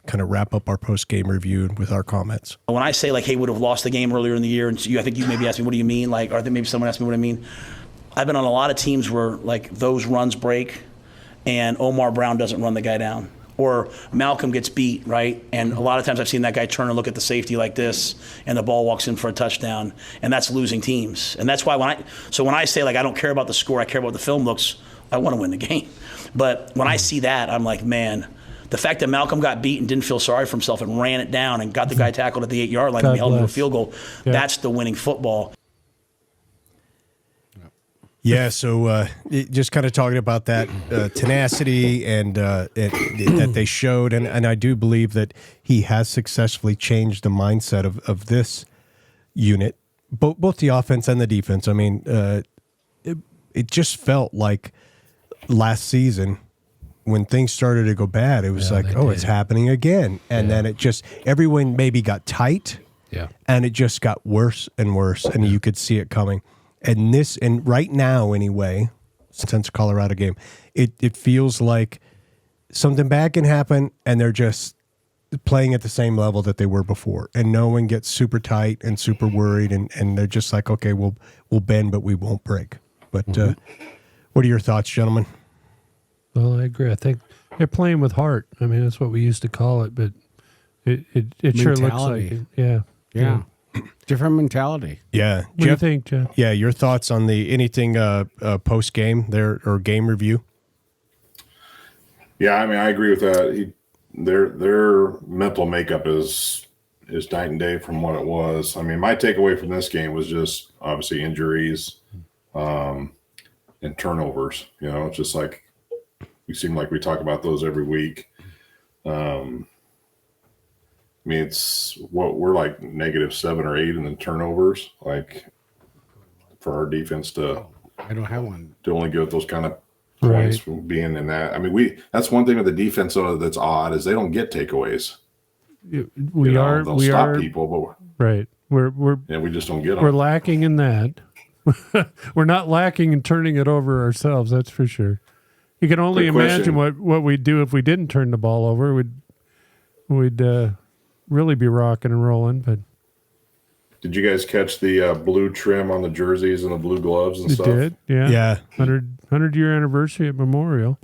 kind of wrap up our post-game review with our comments. When I say, like, hey, would have lost the game earlier in the year, and I think you maybe asked me, what do you mean? Like, or maybe someone asked me what I mean. I've been on a lot of teams where, like, those runs break and Omar Brown doesn't run the guy down. Or Malcolm gets beat, right? And a lot of times I've seen that guy turn and look at the safety like this, and the ball walks in for a touchdown, and that's losing teams. And that's why when I say, like, I don't care about the score, I care about what the film looks, I want to win the game. But when I see that, I'm like, man, the fact that Malcolm got beat and didn't feel sorry for himself and ran it down and got the guy tackled at the 8-yard line and we held him to a field goal, that's the winning football. Yeah, so just kind of talking about that tenacity and that they showed, and I do believe that he has successfully changed the mindset of this unit, both the offense and the defense. I mean, it just felt like last season when things started to go bad, it was it's happening again, and then it just everyone maybe got tight, and it just got worse and worse, and you could see it coming. And right now, anyway, since the Colorado game, it feels like something bad can happen, and they're just playing at the same level that they were before, and no one gets super tight and super worried, and they're just like, okay, we'll bend, but we won't break. But what are your thoughts, gentlemen? Well, I agree. I think They're playing with heart. I mean, that's what we used to call it, but it sure looks like it. Yeah. Yeah. Different mentality. Yeah. What do you think, Jeff? Yeah, your thoughts on anything post game there or game review? Yeah, I mean, I agree with that. Their mental makeup is night and day from what it was. I mean, my takeaway from this game was just obviously injuries and turnovers. You know, it's just like we seem like we talk about those every week. I mean, it's what we're like -7 or 8 in the turnovers, like for our defense to I don't have one. To only give those kind of points from being in that. I mean, that's one thing with the defense that's odd is they don't get takeaways. They'll stop people, but we just don't get them. We're lacking in that. We're not lacking in turning it over ourselves. That's for sure. You can only imagine what we'd do if we didn't turn the ball over. We'd really be rocking and rolling. But did you guys catch the blue trim on the jerseys and the blue gloves and stuff? Did, yeah. Yeah. 100-year anniversary at Memorial.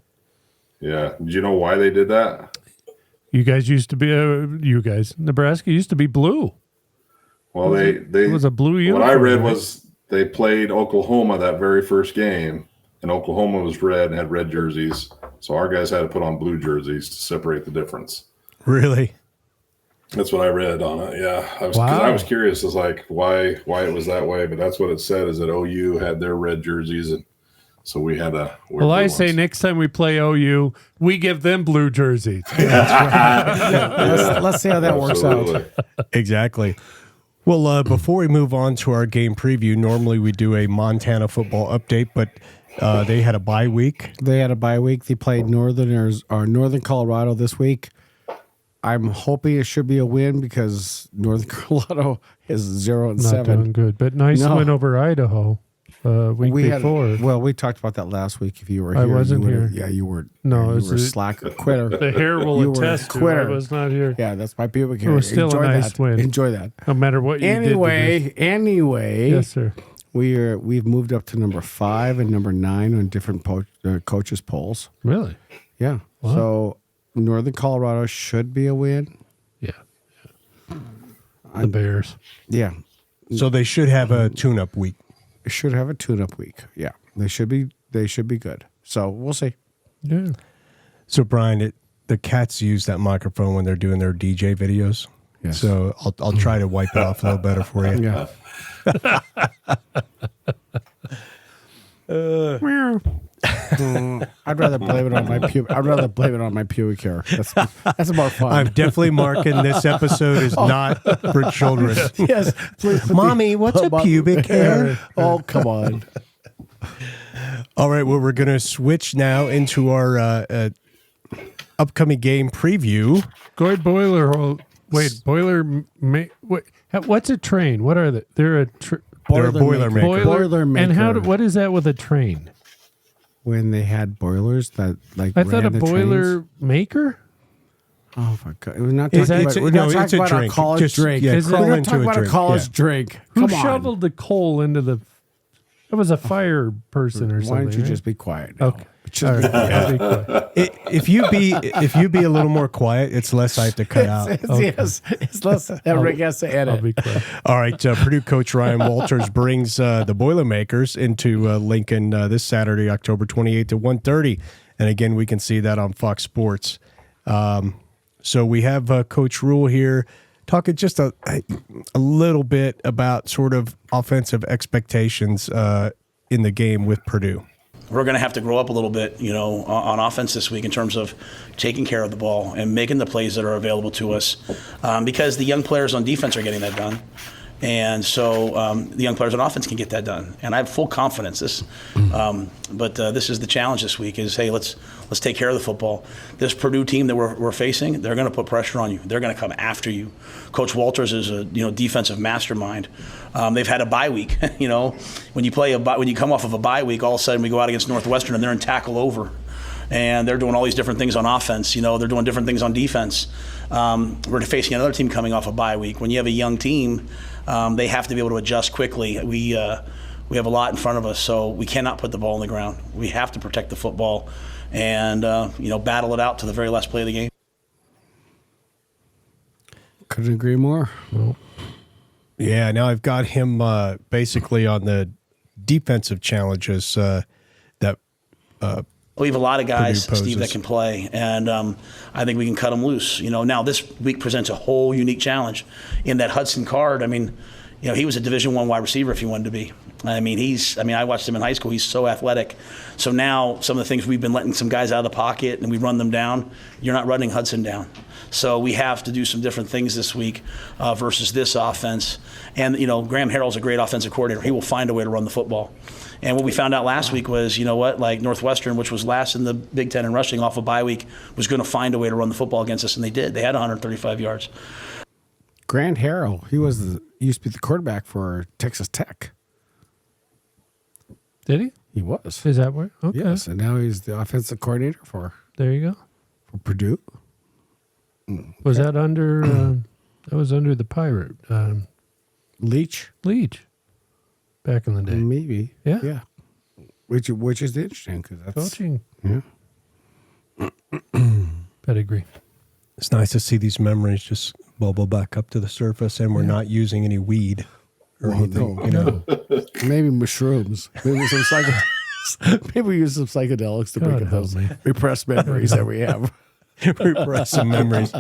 Yeah. Did you know why they did that? You guys used to be Nebraska used to be blue. Well, it was a blue uniform. What I read was they played Oklahoma that very first game, and Oklahoma was red and had red jerseys. So our guys had to put on blue jerseys to separate the difference. Really? That's what I read on it. Yeah, I was curious as like why it was that way, but that's what it said is that OU had their red jerseys, and so we had to. Well, I say next time we play OU, we give them blue jerseys. Let's see how that works out. Exactly. Well, before we move on to our game preview, normally we do a Montana football update, but they had a bye week. They played Northern Colorado this week. I'm hoping it should be a win because Northern Colorado is 0-7. Not doing good, but nice win over Idaho week before. We talked about that last week. If you were here, I wasn't here. Yeah, you were. No, you were slacker, quitter. The hair will attest to I was not here. Yeah, that's my pubic hair. It was still a nice win. Enjoy that. No matter what you did. Anyway. Yes, sir. We've moved up to number 5 and number 9 on different coaches polls. Really? Yeah. Wow. So Northern Colorado should be a win. Yeah. The Bears. Yeah. So they should have a tune-up week. Should have a tune-up week. Yeah. They should be good. So we'll see. Yeah. So Brian, the cats use that microphone when they're doing their DJ videos. Yes. So I'll try to wipe it off a little better for you. Yeah. I'd rather blame it on my pubic hair. That's more fun. I'm definitely marking this episode is not for children. Yes, please. Mommy, what's a pubic hair? Oh, come on. All right, well, we're going to switch now into our upcoming game preview. Go ahead, what's a train? What are they? They're a Boilermaker. And what is that with a train? When they had boilers that I thought a boiler maker. Oh my God! We're not It's talking a about drink. a college drink. Yeah, We're not talking about a college drink. Who Come on. shoveled the coal into the? It was a fire person or something. Why don't you right? just be quiet? Now? Okay. All right, I'll be quiet. If you be a little more quiet, it's less I have to cut out. Yes, it's less that Rick has to edit. I'll be quiet. All right, Purdue coach Ryan Walters brings the Boilermakers into Lincoln this Saturday, October 28th at 1:30. And again, we can see that on Fox Sports. So we have Coach Rule here talking just a little bit about sort of offensive expectations in the game with Purdue. We're going to have to grow up a little bit, on offense this week in terms of taking care of the ball and making the plays that are available to us because the young players on defense are getting that done. And so the young players on offense can get that done. And I have full confidence but this is the challenge this week is, hey, let's take care of the football. This Purdue team that we're facing, they're going to put pressure on you. They're going to come after you. Coach Walters is a defensive mastermind. They've had a bye week. When you come off of a bye week, all of a sudden we go out against Northwestern and they're in tackle over. And they're doing all these different things on offense. They're doing different things on defense. We're facing another team coming off a bye week. When you have a young team, they have to be able to adjust quickly. we have a lot in front of us, so we cannot put the ball on the ground. We have to protect the football and battle it out to the very last play of the game. Couldn't agree more. Well, yeah, now I've got him basically on the defensive challenges that we have a lot of guys, Purdue Steve, that can play, and I think we can cut them loose. Now this week presents a whole unique challenge in that Hudson Card. I mean, he was a Division I wide receiver if he wanted to be. I watched him in high school. He's so athletic. So now some of the things we've been letting some guys out of the pocket and we run them down, you're not running Hudson down. So we have to do some different things this week versus this offense. And, Graham Harrell's a great offensive coordinator. He will find a way to run the football. And what we found out last week was, like Northwestern, which was last in the Big Ten in rushing off a bye week, was going to find a way to run the football against us, and they did. They had 135 yards. Grant Harrell, he used to be the quarterback for Texas Tech. Did he? He was. Is that where? Okay. Yes, and now he's the offensive coordinator for There you go. Purdue. Was that under? That was under the Pirate Leach. Back in the day. Maybe. Yeah. Which is interesting because that's Coaching Yeah. pedigree. it's nice to see these memories just bubble back up to the surface, and we're not using any weed or anything. No. Maybe mushrooms. Maybe some maybe we use some psychedelics to bring up those repressed memories that we have. Repress some memories.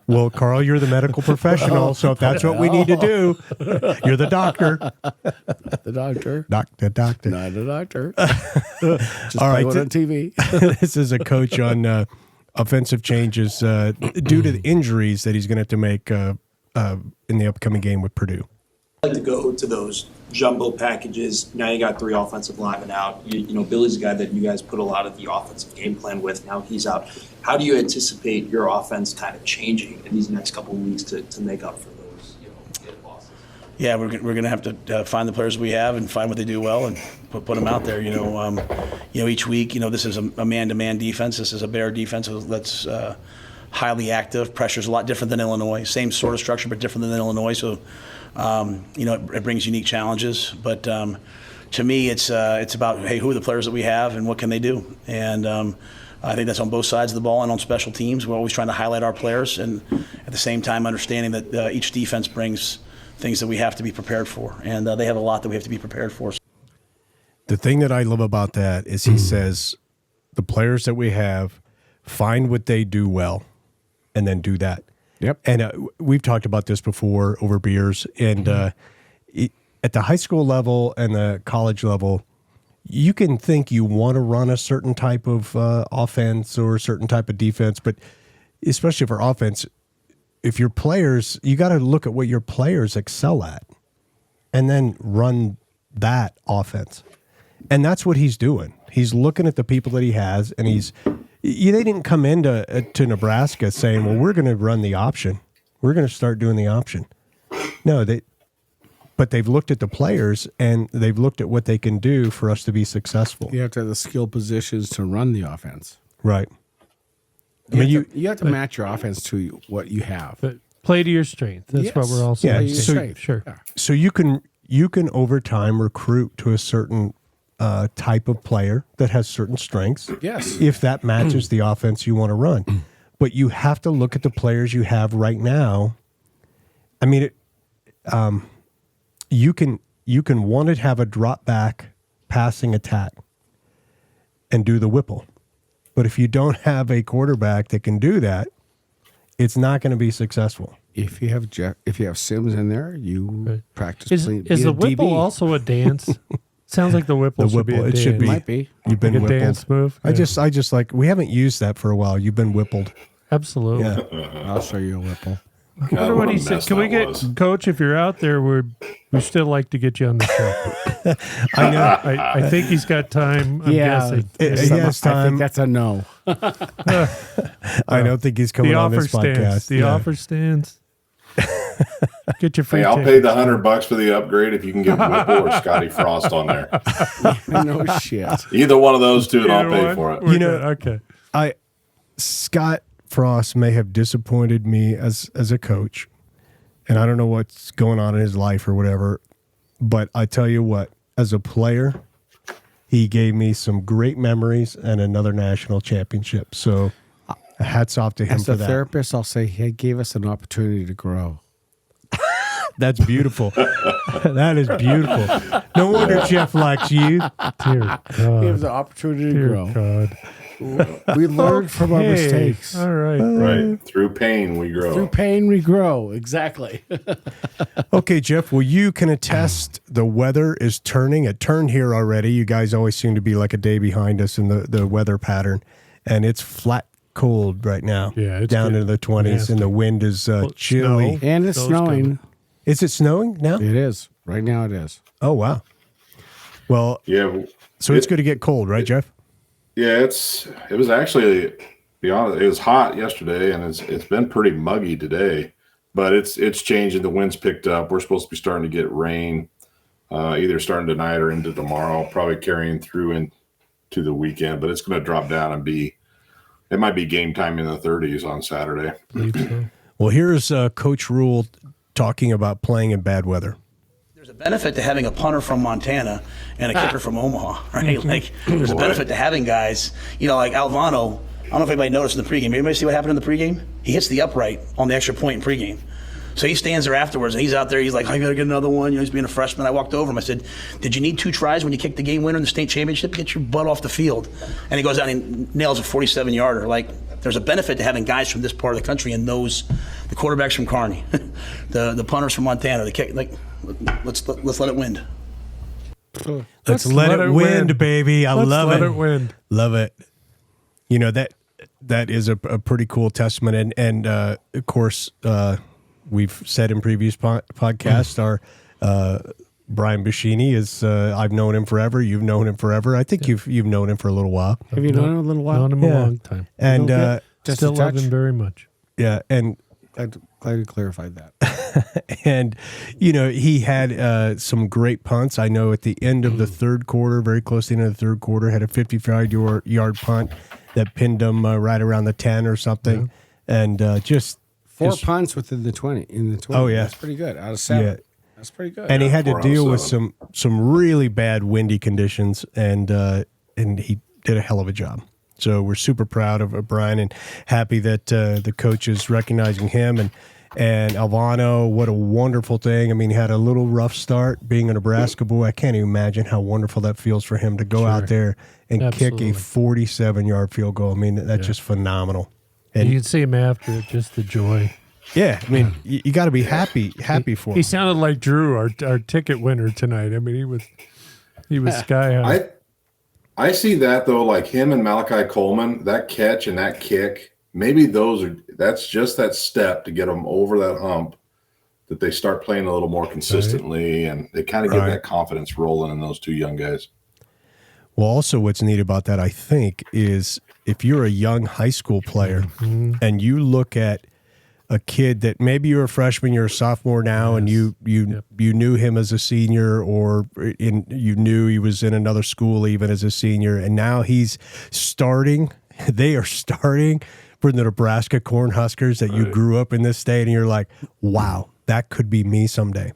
Well, Karl, you're the medical professional, so if that's what we need to do, you're the doctor. The doctor. The doctor. Not a doctor. Just all right. on TV. This is a coach on offensive changes due to the injuries that he's going to have to make in the upcoming game with Purdue. I like to go to those jumbo packages. Now you got 3 offensive linemen out. Billy's a guy that you guys put a lot of the offensive game plan with. Now he's out. How do you anticipate your offense kind of changing in these next couple of weeks to make up for those losses? Yeah, we're going to have to find the players we have and find what they do well and put them out there. Each week, this is a man-to-man defense. This is a bear defense that's highly active. Pressure's a lot different than Illinois. Same sort of structure, but different than Illinois. So, it brings unique challenges. But to me, it's about, hey, who are the players that we have and what can they do? And I think that's on both sides of the ball and on special teams. We're always trying to highlight our players and at the same time understanding that each defense brings things that we have to be prepared for. And they have a lot that we have to be prepared for. The thing that I love about that is he says the players that we have, find what they do well and then do that. Yep. And we've talked about this before over beers. And at the high school level and the college level, you can think you want to run a certain type of offense or a certain type of defense, but especially for offense, if your players, you got to look at what your players excel at and then run that offense. And that's what he's doing. He's looking at the people that he has, and they didn't come into to Nebraska saying, well, we're going to run the option. We're going to start doing the option. No, but they've looked at the players, and they've looked at what they can do for us to be successful. You have to have the skill positions to run the offense. Right. You have to match your offense to what you have. But play to your strength. That's what we're all saying. Yeah, Sure. So you can over time recruit to a certain type of player that has certain strengths. Yes. If that matches the offense you want to run. But you have to look at the players you have right now. I mean, you can want to have a drop back passing attack and do the Whipple. But if you don't have a quarterback that can do that, it's not going to be successful. If you have Sims in there, you practice. Is the Whipple also a dance? Sounds like the Whipple should be a dance. It should be. Might be. You've been like whippled. a dance move. I just like, we haven't used that for a while. You've been whippled. Absolutely. Yeah. I'll show you a Whipple. I wonder what he said. Can we get Coach? If you're out there, we still like to get you on the show. I know. I think he's got time. I'm guessing. He has time. I think that's a no. I don't think he's coming on this podcast. The offer stands. Get your free. Hey, I'll pay the $100 for the upgrade if you can get Whipple or Scotty Frost on there. No shit. Either one of those two, and I'll pay for it. Okay. Scott Frost may have disappointed me as a coach, and I don't know what's going on in his life or whatever, but I tell you what, as a player, he gave me some great memories and another national championship. So hats off to him As for a that. therapist, I'll say he gave us an opportunity to grow. That's beautiful. That is beautiful. No wonder Jeff likes you. Dear God. He has the opportunity to Dear grow. God. We learned from our mistakes. All right. Right. Through pain, we grow. Through pain, we grow. Exactly. Okay, Jeff, well, you can attest the weather is turning. It turned here already. You guys always seem to be like a day behind us in the weather pattern. And it's flat cold right now. Yeah, it's down good. into the 20s, Nasty. and the wind is chilly. snow. And it's Snow's snowing. coming. Is it snowing now? It is. Right now it is. Oh, wow. Well, Yeah. so it's going to get cold, right, Jeff? Yeah, it was actually, to be honest, it was hot yesterday, and it's been pretty muggy today. But it's changing. The wind's picked up. We're supposed to be starting to get rain, either starting tonight or into tomorrow, probably carrying through into the weekend. But it's going to drop down and it might be game time in the 30s on Saturday. Well, here's Coach Rule talking about playing in bad weather. There's a benefit to having a punter from Montana and a kicker from Omaha, right? Like, there's a benefit to having guys, like Alvano. I don't know if anybody noticed in the pregame. Anybody see what happened in the pregame? He hits the upright on the extra point in pregame. So he stands there afterwards, and he's out there. He's like, I got to get another one. He's being a freshman. I walked over him. I said, did you need 2 tries when you kicked the game winner in the state championship? Get your butt off the field. And he goes out and he nails a 47-yarder. Like, there's a benefit to having guys from this part of the country and the quarterbacks from Kearney, the punters from Montana, the kick. Like, let's let it wind. Let's let it wind, baby. I love it. Let it wind. Love it. That is a pretty cool testament. And of course, we've said in previous podcasts, our Brian Bashini is, I've known him forever. You've known him forever. I think you've known him for a little while. Have you known him a little while? Known him a long time. And Just still a love touch? him very much. yeah, and Glad you clarified that. and he had some great punts. I know at the end of the third quarter, very close to the end of the third quarter, had a 55-yard punt that pinned him right around the 10 or something, and just 4 punts within the 20. In the 20. Oh, yeah. That's pretty good. Out of 7. Yeah. That's pretty good. And he had to 4 out of deal with 7. some really bad windy conditions, and he did a hell of a job. So we're super proud of Brian and happy that the coach is recognizing him and Alvano. What a wonderful thing. I mean, he had a little rough start being a Nebraska boy. I can't even imagine how wonderful that feels for him to go out there and Absolutely. kick a 47-yard field goal. I mean, that's just phenomenal. And You can see him after it, just the joy. yeah, I mean, you got to be happy for him. He sounded like Drew, our ticket winner tonight. I mean, he was sky high. I see that though, like him and Malachi Coleman, that catch and that kick, maybe that's just that step to get them over that hump, that they start playing a little more consistently, and they kind of get that confidence rolling in those 2 young guys. Well, also what's neat about that, I think, is if you're a young high school player and you look at a kid that maybe you're a freshman, you're a sophomore now, and you knew him as a senior, or you knew he was in another school even as a senior, and now he's starting. They are starting for the Nebraska Cornhuskers that you grew up in this state, and you're like, wow, that could be me someday,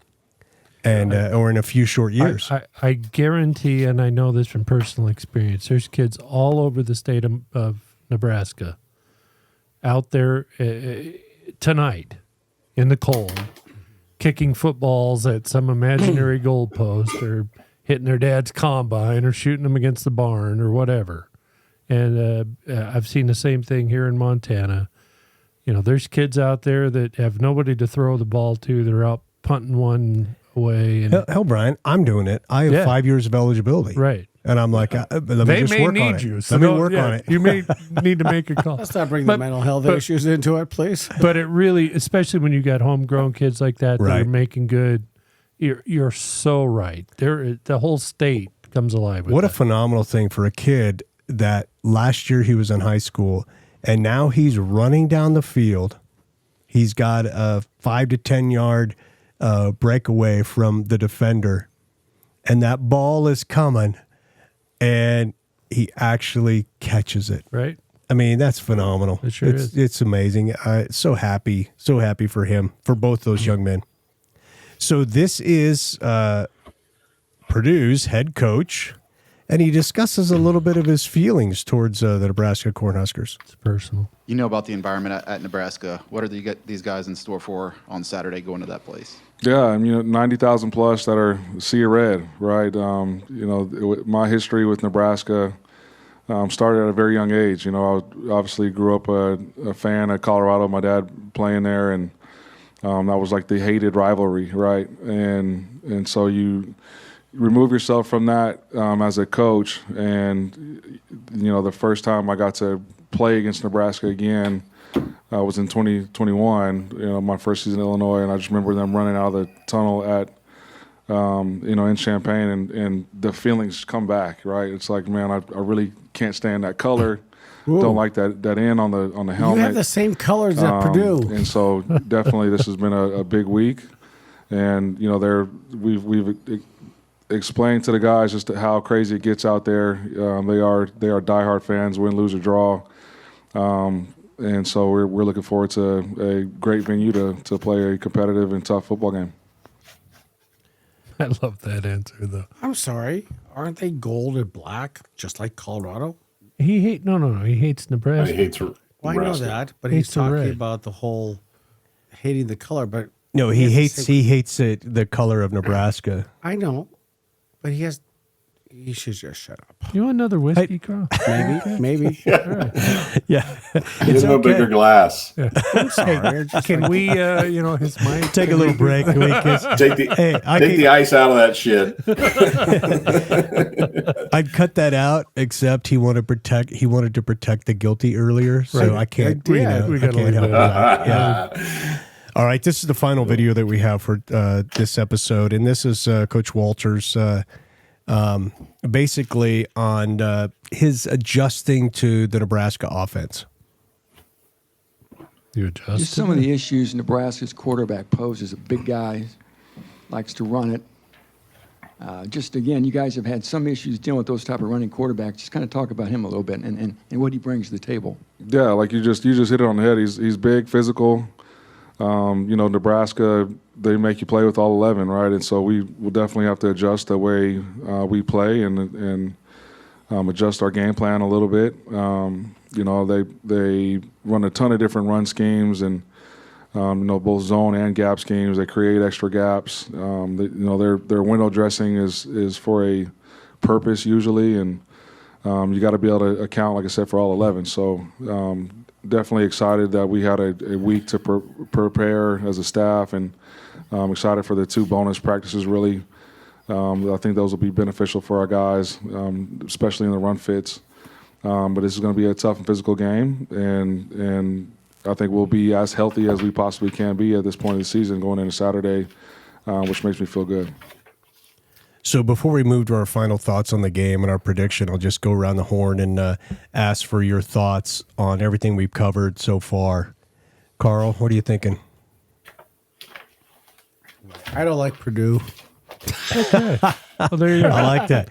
and or in a few short years. I guarantee, and I know this from personal experience, there's kids all over the state of Nebraska out there tonight in the cold, kicking footballs at some imaginary goalpost, or hitting their dad's combine, or shooting them against the barn, or whatever. And I've seen the same thing here in Montana. There's kids out there that have nobody to throw the ball to. They're out punting one away. And Hell, Brian, I'm doing it. I have 5 years of eligibility. Right. And I'm like, let me they just may work need on it. you. So Let me don't- work yeah, on it. You may need to make a call. Let's not bring the mental health issues into it, please. But it really, especially when you got homegrown kids like that that Right. are making good, you're so right. The whole state comes alive with What a that. phenomenal thing for a kid that last year he was in high school, and now he's running down the field. He's got a 5 to 10 yard breakaway from the defender, and that ball is coming, and he actually catches it. Right? I mean, that's phenomenal. It sure is. It's amazing. So happy for him, for both those young men. So this is Purdue's head coach, and he discusses a little bit of his feelings towards the Nebraska Cornhuskers. It's personal. You know about the environment at Nebraska. What are these guys in store for on Saturday going to that place? Yeah, I mean, 90,000 plus that are Sea of Red, right? My history with Nebraska started at a very young age. I obviously grew up a fan of Colorado, my dad playing there, and that was like the hated rivalry, right? And so you remove yourself from that as a coach, and the first time I got to play against Nebraska again was in 2021. My first season in Illinois, and I just remember them running out of the tunnel at in Champaign, and the feelings come back, right? It's like, man, I really can't stand that color. Ooh. Don't like that end on the helmet. You have the same colors at Purdue, and so definitely this has been a big week, and we've explained to the guys just how crazy it gets out there. They are diehard fans, win, lose, or draw, and so we're looking forward to a great venue to play a competitive and tough football game. I love that answer, though. I'm sorry, aren't they gold and black just like Colorado? He hates Nebraska. He hates Well, I know that, but Hates he's the talking red. about the whole hating the color. But No, he hates the color of Nebraska. I know, but he should just shut up. You want another whiskey, Karl? Maybe. All right. Yeah, Give him a bigger glass. Yeah. I'm sorry. Can we, his mic? Take a little break. Take the ice out of that shit. I'd cut that out, except he wanted to protect the guilty earlier, so Right. I can't. We I gotta can't leave help it that. Yeah. All right, this is the final video that we have for this episode, and this is Coach Walters basically on his adjusting to the Nebraska offense. You adjust. Just some of the issues Nebraska's quarterback poses. A big guy, likes to run it. Again, you guys have had some issues dealing with those type of running quarterbacks. Just kind of talk about him a little bit and what he brings to the table. Yeah, like you just hit it on the head. He's big, physical. Nebraska, they make you play with all 11, right? And so we will definitely have to adjust the way we play and adjust our game plan a little bit. They run a ton of different run schemes and both zone and gap schemes. They create extra gaps. Their window dressing is for a purpose usually, and you got to be able to account, like I said, for all 11. So definitely excited that we had a week to prepare as a staff, and excited for the 2 bonus practices. Really, I think those will be beneficial for our guys, especially in the run fits. But this is going to be a tough and physical game, and I think we'll be as healthy as we possibly can be at this point of the season going into Saturday, which makes me feel good. So before we move to our final thoughts on the game and our prediction, I'll just go around the horn and ask for your thoughts on everything we've covered so far. Karl, what are you thinking? I don't like Purdue. Okay. Well, there you go. I like that.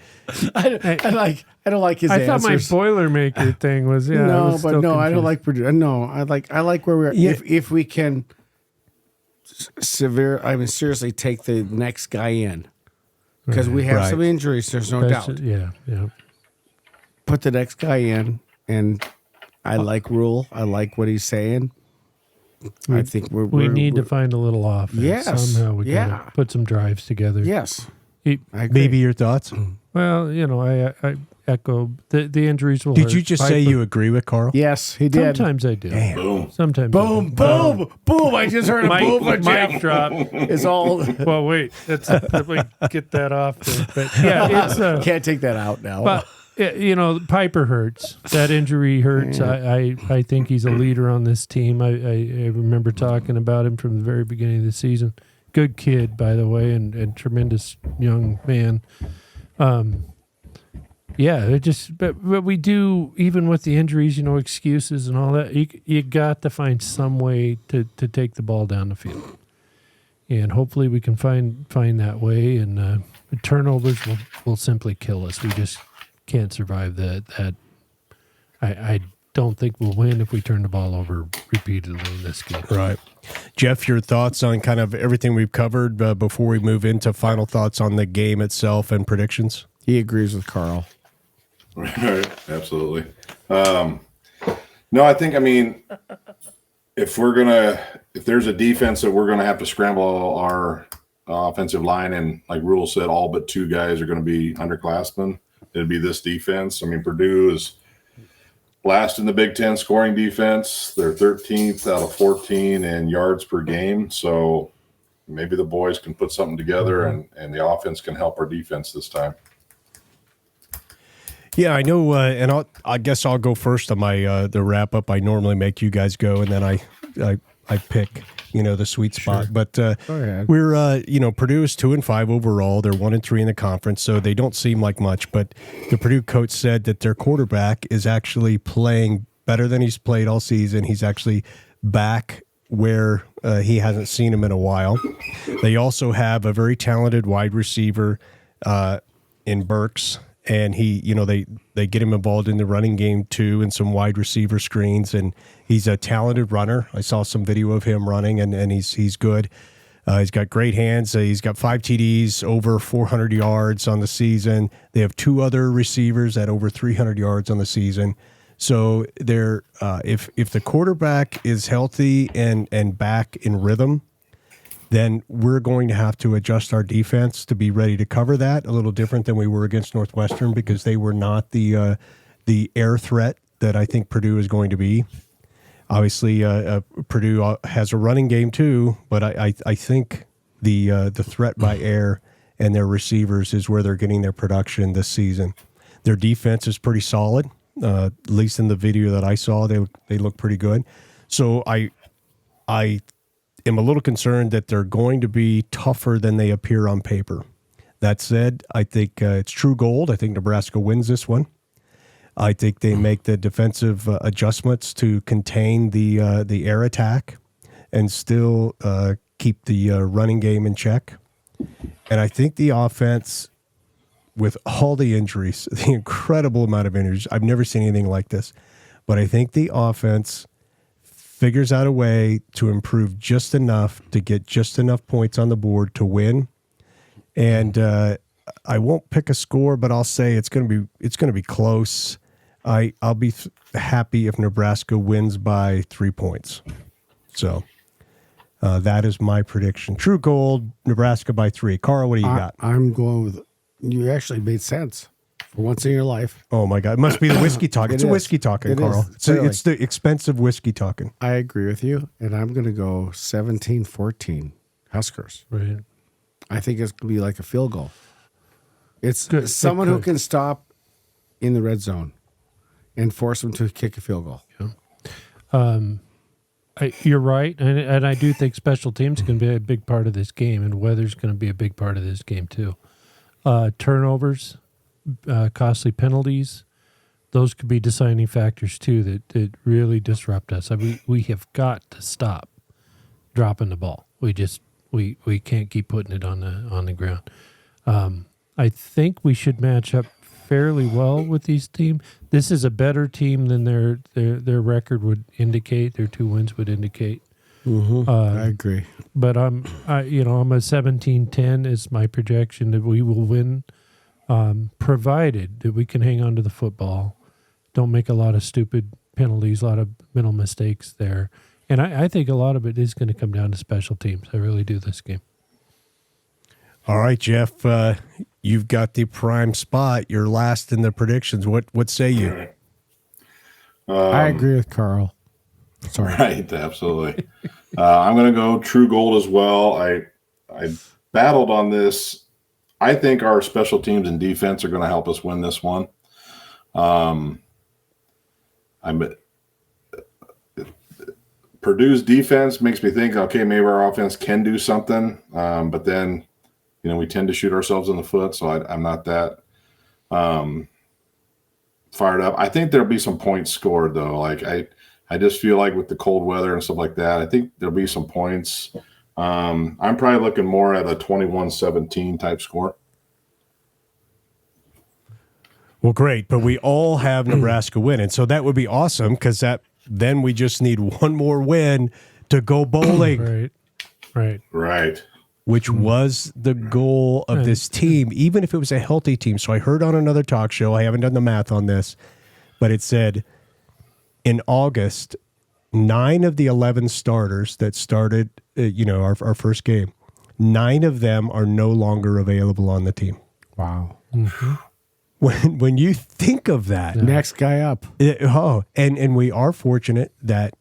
I don't like his I thought my answers. Boilermaker thing was, yeah. No, was but still no, I don't confused. like Purdue. No, I like where we're. Yeah. If we can seriously take the next guy in, because we have Right. some injuries. There's no That's doubt. it, yeah. Put the next guy in, and I like Rule. I like what he's saying. I think We need to find a little offense. Yes. Somehow we Yeah. gotta put some drives together. Yes. He- I agree. Maybe your thoughts? well, I echo the injuries will Did hurt. you just say you agree with Karl? Yes, he did. Sometimes I do. Boom. Sometimes Boom, boom, boom! I just heard a boom. Mic drop. It's all. Well, wait. Let me get that off there. But yeah, it's Can't take that out now. But Piper hurts. That injury hurts. I think he's a leader on this team. I remember talking about him from the very beginning of the season. Good kid, by the way, and tremendous young man. But we do, even with the injuries, excuses and all that. You got to find some way to take the ball down the field, and hopefully we can find that way. And the turnovers will simply kill us. We just can't survive that. I don't think we'll win if we turn the ball over repeatedly in this game. Right. Jeff, your thoughts on kind of everything we've covered before we move into final thoughts on the game itself and predictions? He agrees with Karl. Right, absolutely. No, I mean, if there's a defense that we're gonna have to scramble our offensive line, and like Rule said, all but 2 guys are going to be underclassmen, it'd be this defense. I mean, Purdue is last in the Big Ten scoring defense. They're 13th out of 14 in yards per game. So maybe the boys can put something together, and the offense can help our defense this time. Yeah, I know, and I guess I'll go first on my the wrap up. I normally make you guys go, and then I pick the sweet spot. Sure. But we're Purdue is 2-5 overall. They're 1-3 in the conference, so they don't seem like much. But the Purdue coach said that their quarterback is actually playing better than he's played all season. He's actually back where he hasn't seen him in a while. They also have a very talented wide receiver in Burks. And they get him involved in the running game too, and some wide receiver screens. And he's a talented runner. I saw some video of him running, and he's good. He's got great hands. He's got 5 TDs, over 400 yards on the season. They have 2 other receivers at over 300 yards on the season. So they're if the quarterback is healthy and back in rhythm, then we're going to have to adjust our defense to be ready to cover that. A little different than we were against Northwestern, because they were not the air threat that I think Purdue is going to be. Obviously, Purdue has a running game too, but I think the threat by air and their receivers is where they're getting their production this season. Their defense is pretty solid, at least in the video that I saw. They look pretty good. So I am a little concerned that they're going to be tougher than they appear on paper. That said, I think it's true gold. I think Nebraska wins this one. I think they make the defensive adjustments to contain the air attack and still keep the running game in check. And I think the offense, with all the injuries, the incredible amount of injuries, I've never seen anything like this, but I think the offense figures out a way to improve just enough to get just enough points on the board to win. And I won't pick a score, but I'll say it's going to be close. I'll be happy if Nebraska wins by 3 points. So that is my prediction. True gold, Nebraska by 3. Karl, what do you got? I'm going with, you actually made sense. For once in your life. Oh, my God. It must be the whiskey talking. It's a whiskey talking, Karl. It's the expensive whiskey talking. I agree with you, and I'm going to go 17-14 Huskers. Right. I think it's going to be like a field goal. It's good, someone who can stop in the red zone and force them to kick a field goal. Yeah. You're right, and I do think special teams can be a big part of this game, and weather's going to be a big part of this game too. Turnovers, costly penalties, those could be deciding factors too that really disrupt us. I mean, we have got to stop dropping the ball. We can't keep putting it on the ground. I think we should match up fairly well with these teams. This is a better team than their record would indicate. Their 2 wins would indicate. Mm-hmm. I agree. But I'm a 17-10 is my projection that we will win. Provided that we can hang on to the football, don't make a lot of stupid penalties, a lot of mental mistakes there. And I think a lot of it is going to come down to special teams. I really do this game. All right, Jeff, you've got the prime spot. You're last in the predictions. What say you? I agree with Karl. Sorry. Right, absolutely. I'm going to go true gold as well. I battled on this. I think our special teams and defense are going to help us win this one. Purdue's defense makes me think, okay, maybe our offense can do something. But then, we tend to shoot ourselves in the foot. So I'm not that fired up. I think there'll be some points scored though. Like I just feel like with the cold weather and stuff like that, I think there'll be some points. I'm probably looking more at a 21-17 type score. Well, great. But we all have Nebraska winning. So that would be awesome, because then we just need one more win to go bowling. Right. Which was the goal of this team, even if it was a healthy team. So I heard on another talk show, I haven't done the math on this, but it said in August, 9 of the 11 starters that started, our first game, 9 of them are no longer available on the team. Wow. Mm-hmm. When you think of that, next guy up. And we are fortunate that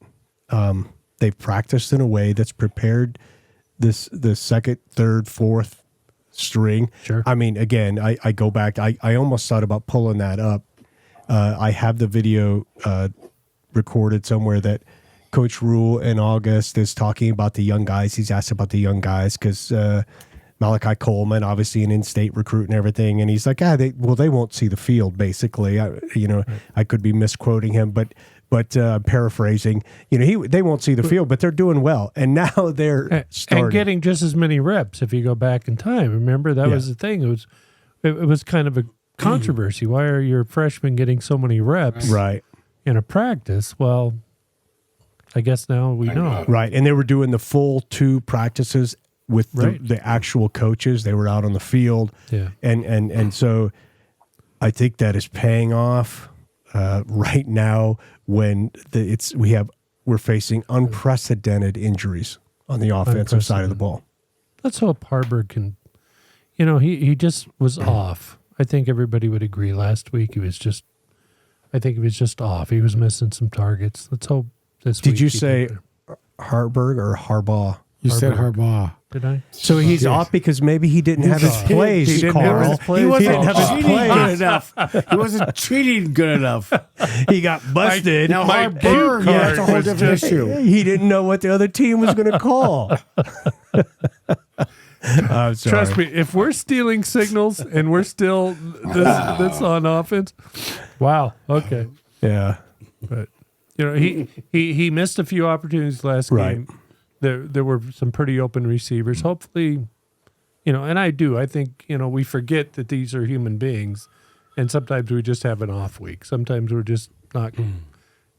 they've practiced in a way that's prepared the second, third, fourth string. Sure. I mean, again, I go back. I almost thought about pulling that up. I have the video recorded somewhere that Coach Rule in August is talking about the young guys. He's asked about the young guys because Malachi Coleman, obviously an in-state recruit and everything, and he's like, they won't see the field. Basically, I could be misquoting him, but paraphrasing, they won't see the field, but they're doing well, and now they're starting and getting just as many reps. If you go back in time, remember that was the thing. It was kind of a controversy. Why are your freshmen getting so many reps? Right. In a practice? Well, I guess now we know. Right, and they were doing the full 2 practices with the actual coaches. They were out on the field. Yeah. And so I think that is paying off right now when we're facing unprecedented injuries on the offensive side of the ball. Let's hope Harburg can, he just was off. I think everybody would agree last week he was just off. He was missing some targets. Let's hope this week. Did you say Harburg or Harbaugh? You said Harbaugh. Did I? So he's off because maybe he didn't have his plays, He didn't Karl. have his plays. He wasn't called. cheating good enough. He wasn't cheating good enough. He got busted. Now my Harburg, cue that's a whole card different was issue. He didn't know what the other team was going to call. I'm sorry. Trust me, if we're stealing signals and we're still this on offense, wow. Okay. Yeah. But he missed a few opportunities last game. There were some pretty open receivers. Hopefully, and I think, we forget that these are human beings, and sometimes we just have an off week. Sometimes we're just not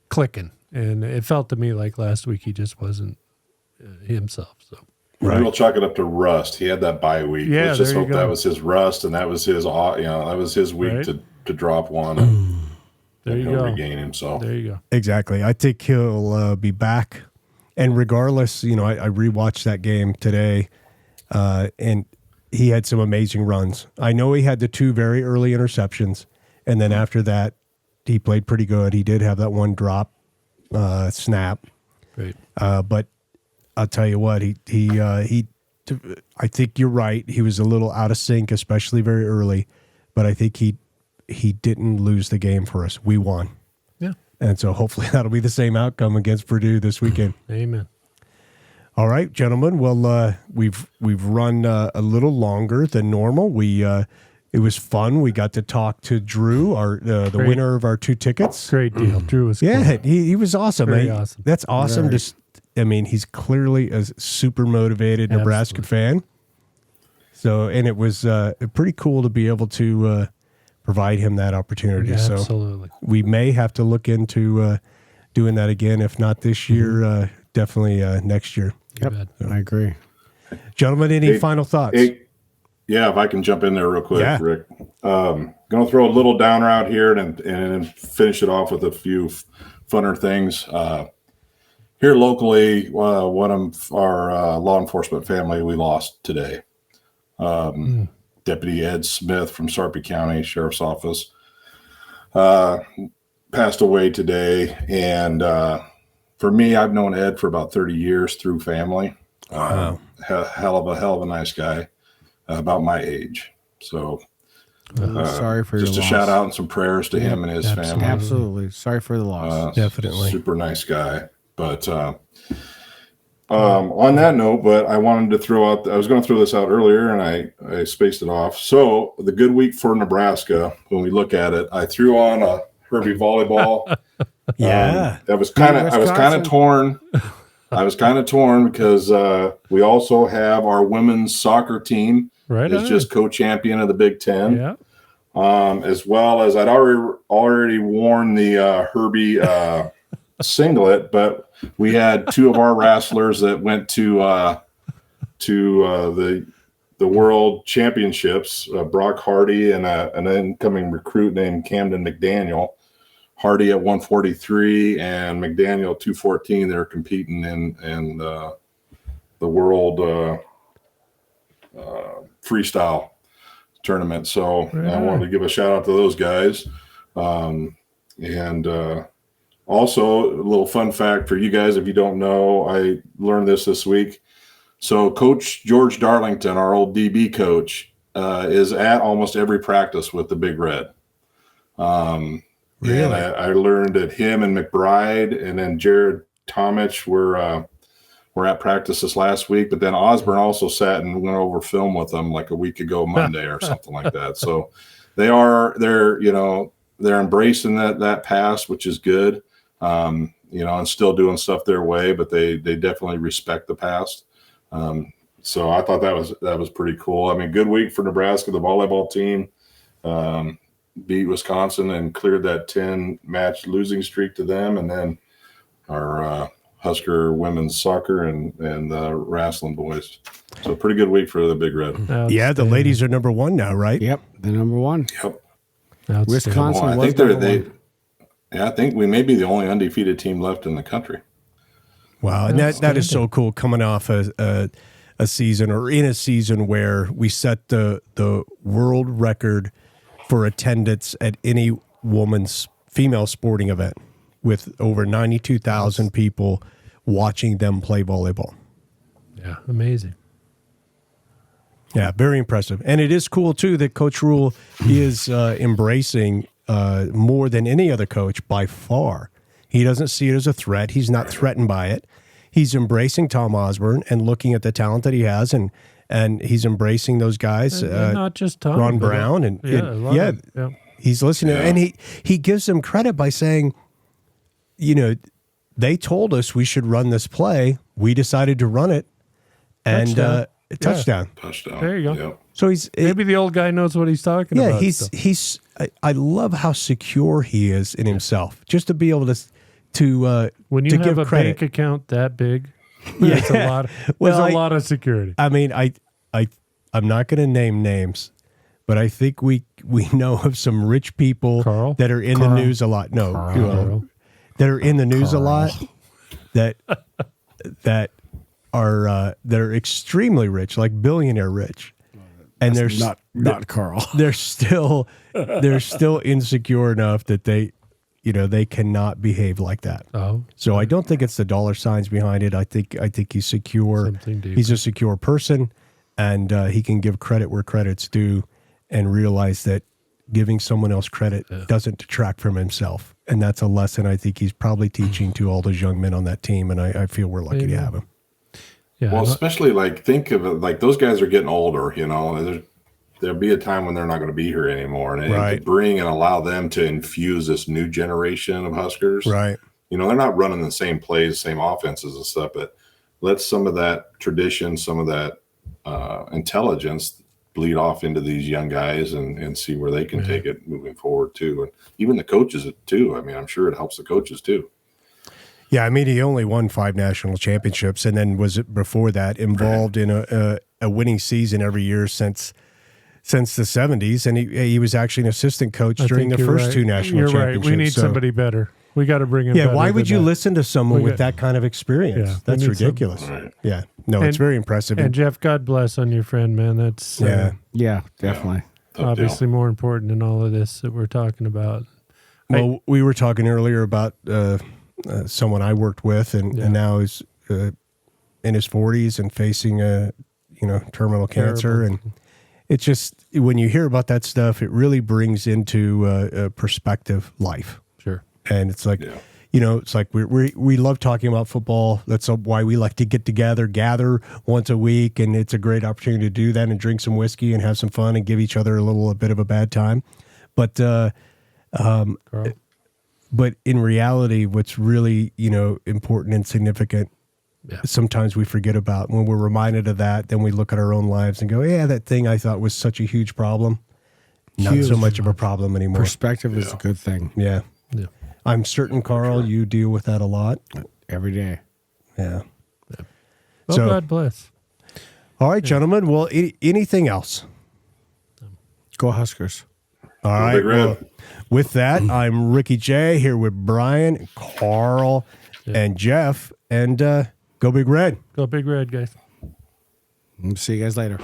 clicking. And it felt to me like last week he just wasn't himself. So We'll chalk it up to rust. He had that bye week. Yeah, Let's just there you hope go. that was his rust, and that was his week to drop one. And there you he'll go. regain himself. There you go. Exactly. I think he'll be back. And regardless, I rewatched that game today, and he had some amazing runs. I know he had the 2 very early interceptions, and then after that, he played pretty good. He did have that one drop snap. Great. But I'll tell you what, he I think you're right. He was a little out of sync, especially very early, but I think he didn't lose the game for us. We won. Yeah. And so hopefully that'll be the same outcome against Purdue this weekend. Amen. All right, gentlemen. Well, we've run a little longer than normal. It was fun. We got to talk to Drew, the winner of our 2 tickets. Great deal. Drew was cool. He was awesome. Very awesome. That's awesome. Very. He's clearly a super motivated Nebraska fan. So, and it was pretty cool to be able to provide him that opportunity. Yeah, so absolutely. We may have to look into doing that again. If not this year, definitely next year. Yep, I agree. Gentlemen, any final thoughts? Yeah, if I can jump in there real quick, Yeah. Rick. Going to throw a little downer out here and finish it off with a few funner things. Here locally, one of our law enforcement family we lost today. Deputy Ed Smith from Sarpy County Sheriff's Office passed away today. And for me, I've known Ed for about 30 years through family. Wow. Hell of a nice guy, about my age. So sorry for your just a loss. shout out and some prayers to him and his family. Absolutely. Sorry for the loss. Definitely. Super nice guy. But on that note, but I wanted to throw out, I was going to throw this out earlier and I spaced it off. So the good week for Nebraska, when we look at it, I threw on a Herbie volleyball. Yeah. I was kind of torn. I was kind of torn because we also have our women's soccer team is just co-champion of the Big Ten. Yeah. As well as I'd already worn the Herbie singlet, but we had two of our wrestlers that went to the World Championships, Brock Hardy and an incoming recruit named Camden McDaniel. Hardy at 143 and McDaniel 214. They're competing in the World Freestyle tournament. So I wanted to give a shout out to those guys. And also a little fun fact for you guys, if you don't know, I learned this week. So Coach George Darlington, our old DB coach, is at almost every practice with the Big Red. Really? And I learned that him and McBride and then Jared Tomich were at practice this last week, but then Osborne also sat and went over film with them like a week ago Monday or something like that. So they're embracing that past, which is good. And still doing stuff their way, but they definitely respect the past. So I thought that was pretty cool. I mean, good week for Nebraska. The volleyball team beat Wisconsin and cleared that 10-match losing streak to them, and then our Husker women's soccer and the wrestling boys. So pretty good week for the Big Red. Yeah, the ladies are number one now, right? Yep, they're number one. Yep. Wisconsin I was think number one. I think we may be the only undefeated team left in the country. Wow, and that is so cool coming off a season or in a season where we set the world record for attendance at any woman's female sporting event with over 92,000 people watching them play volleyball. Yeah, amazing. Yeah, very impressive. And it is cool, too, that Coach Rule is embracing more than any other coach by far. He doesn't see it as a threat. He's not threatened by it. He's embracing Tom Osborne and looking at the talent that he has, and he's embracing those guys. And not just Tom. Ron Brown. He's listening. Yeah. And he gives them credit by saying, they told us we should run this play. We decided to run it. And touchdown. Touchdown. There you go. Yep. So maybe the old guy knows what he's talking about. Yeah, I love how secure he is in himself. Just to be able to when you to have give a credit. bank account that big, it's a lot. There's a lot of security. I mean, I'm not going to name names, but I think we know of some rich people Karl? that are in the news a lot. No, Karl. that are in the news a lot. That are extremely rich, like billionaire rich, and they're not Karl. They're still insecure enough that they cannot behave like that. Oh, so I don't think it's the dollar signs behind it. I think he's secure. Something deeper. He's a secure person, and he can give credit where credit's due, and realize that giving someone else credit doesn't detract from himself. And that's a lesson I think he's probably teaching to all those young men on that team, and I feel we're lucky to have him. Yeah, Well, especially think of it, like those guys are getting older, there'll be a time when they're not going to be here anymore. And to bring and allow them to infuse this new generation of Huskers. Right. They're not running the same plays, same offenses and stuff, but let some of that tradition, some of that intelligence bleed off into these young guys and see where they can take it moving forward too. And even the coaches too. I mean, I'm sure it helps the coaches too. Yeah, I mean, he only won 5 national championships, and then was before that involved in a winning season every year since the 70s, and he was actually an assistant coach during the first 2 national championships. You're right. We need somebody better. We got to bring him. Yeah, better why would than you that. listen to someone with that kind of experience? Yeah, That's we need ridiculous. Right. Yeah, no, it's very impressive. And Jeff, God bless on your friend, man. That's Yeah, definitely. obviously more important in all of this that we're talking about. Well, we were talking earlier about someone I worked with, and now is in his 40s and facing terminal cancer, and it's just when you hear about that stuff, it really brings into perspective life. Sure, and it's like. It's like we love talking about football. That's why we like to get together, gather once a week, and it's a great opportunity to do that and drink some whiskey and have some fun and give each other a bit of a bad time. But but in reality, what's really important and significant, sometimes we forget about. When we're reminded of that, then we look at our own lives and go, "Yeah, that thing I thought was such a huge problem, not so much of a problem anymore." Perspective is a good thing. Yeah. I'm certain, Karl, you deal with that a lot. Every day. Yeah. Well, So- God bless. All right, gentlemen. Well, anything else? Go Huskers. All Go right. Big Red. Well, with that, I'm Ricky J here with Brian, Karl, and Jeff. And go Big Red. Go Big Red, guys. See you guys later.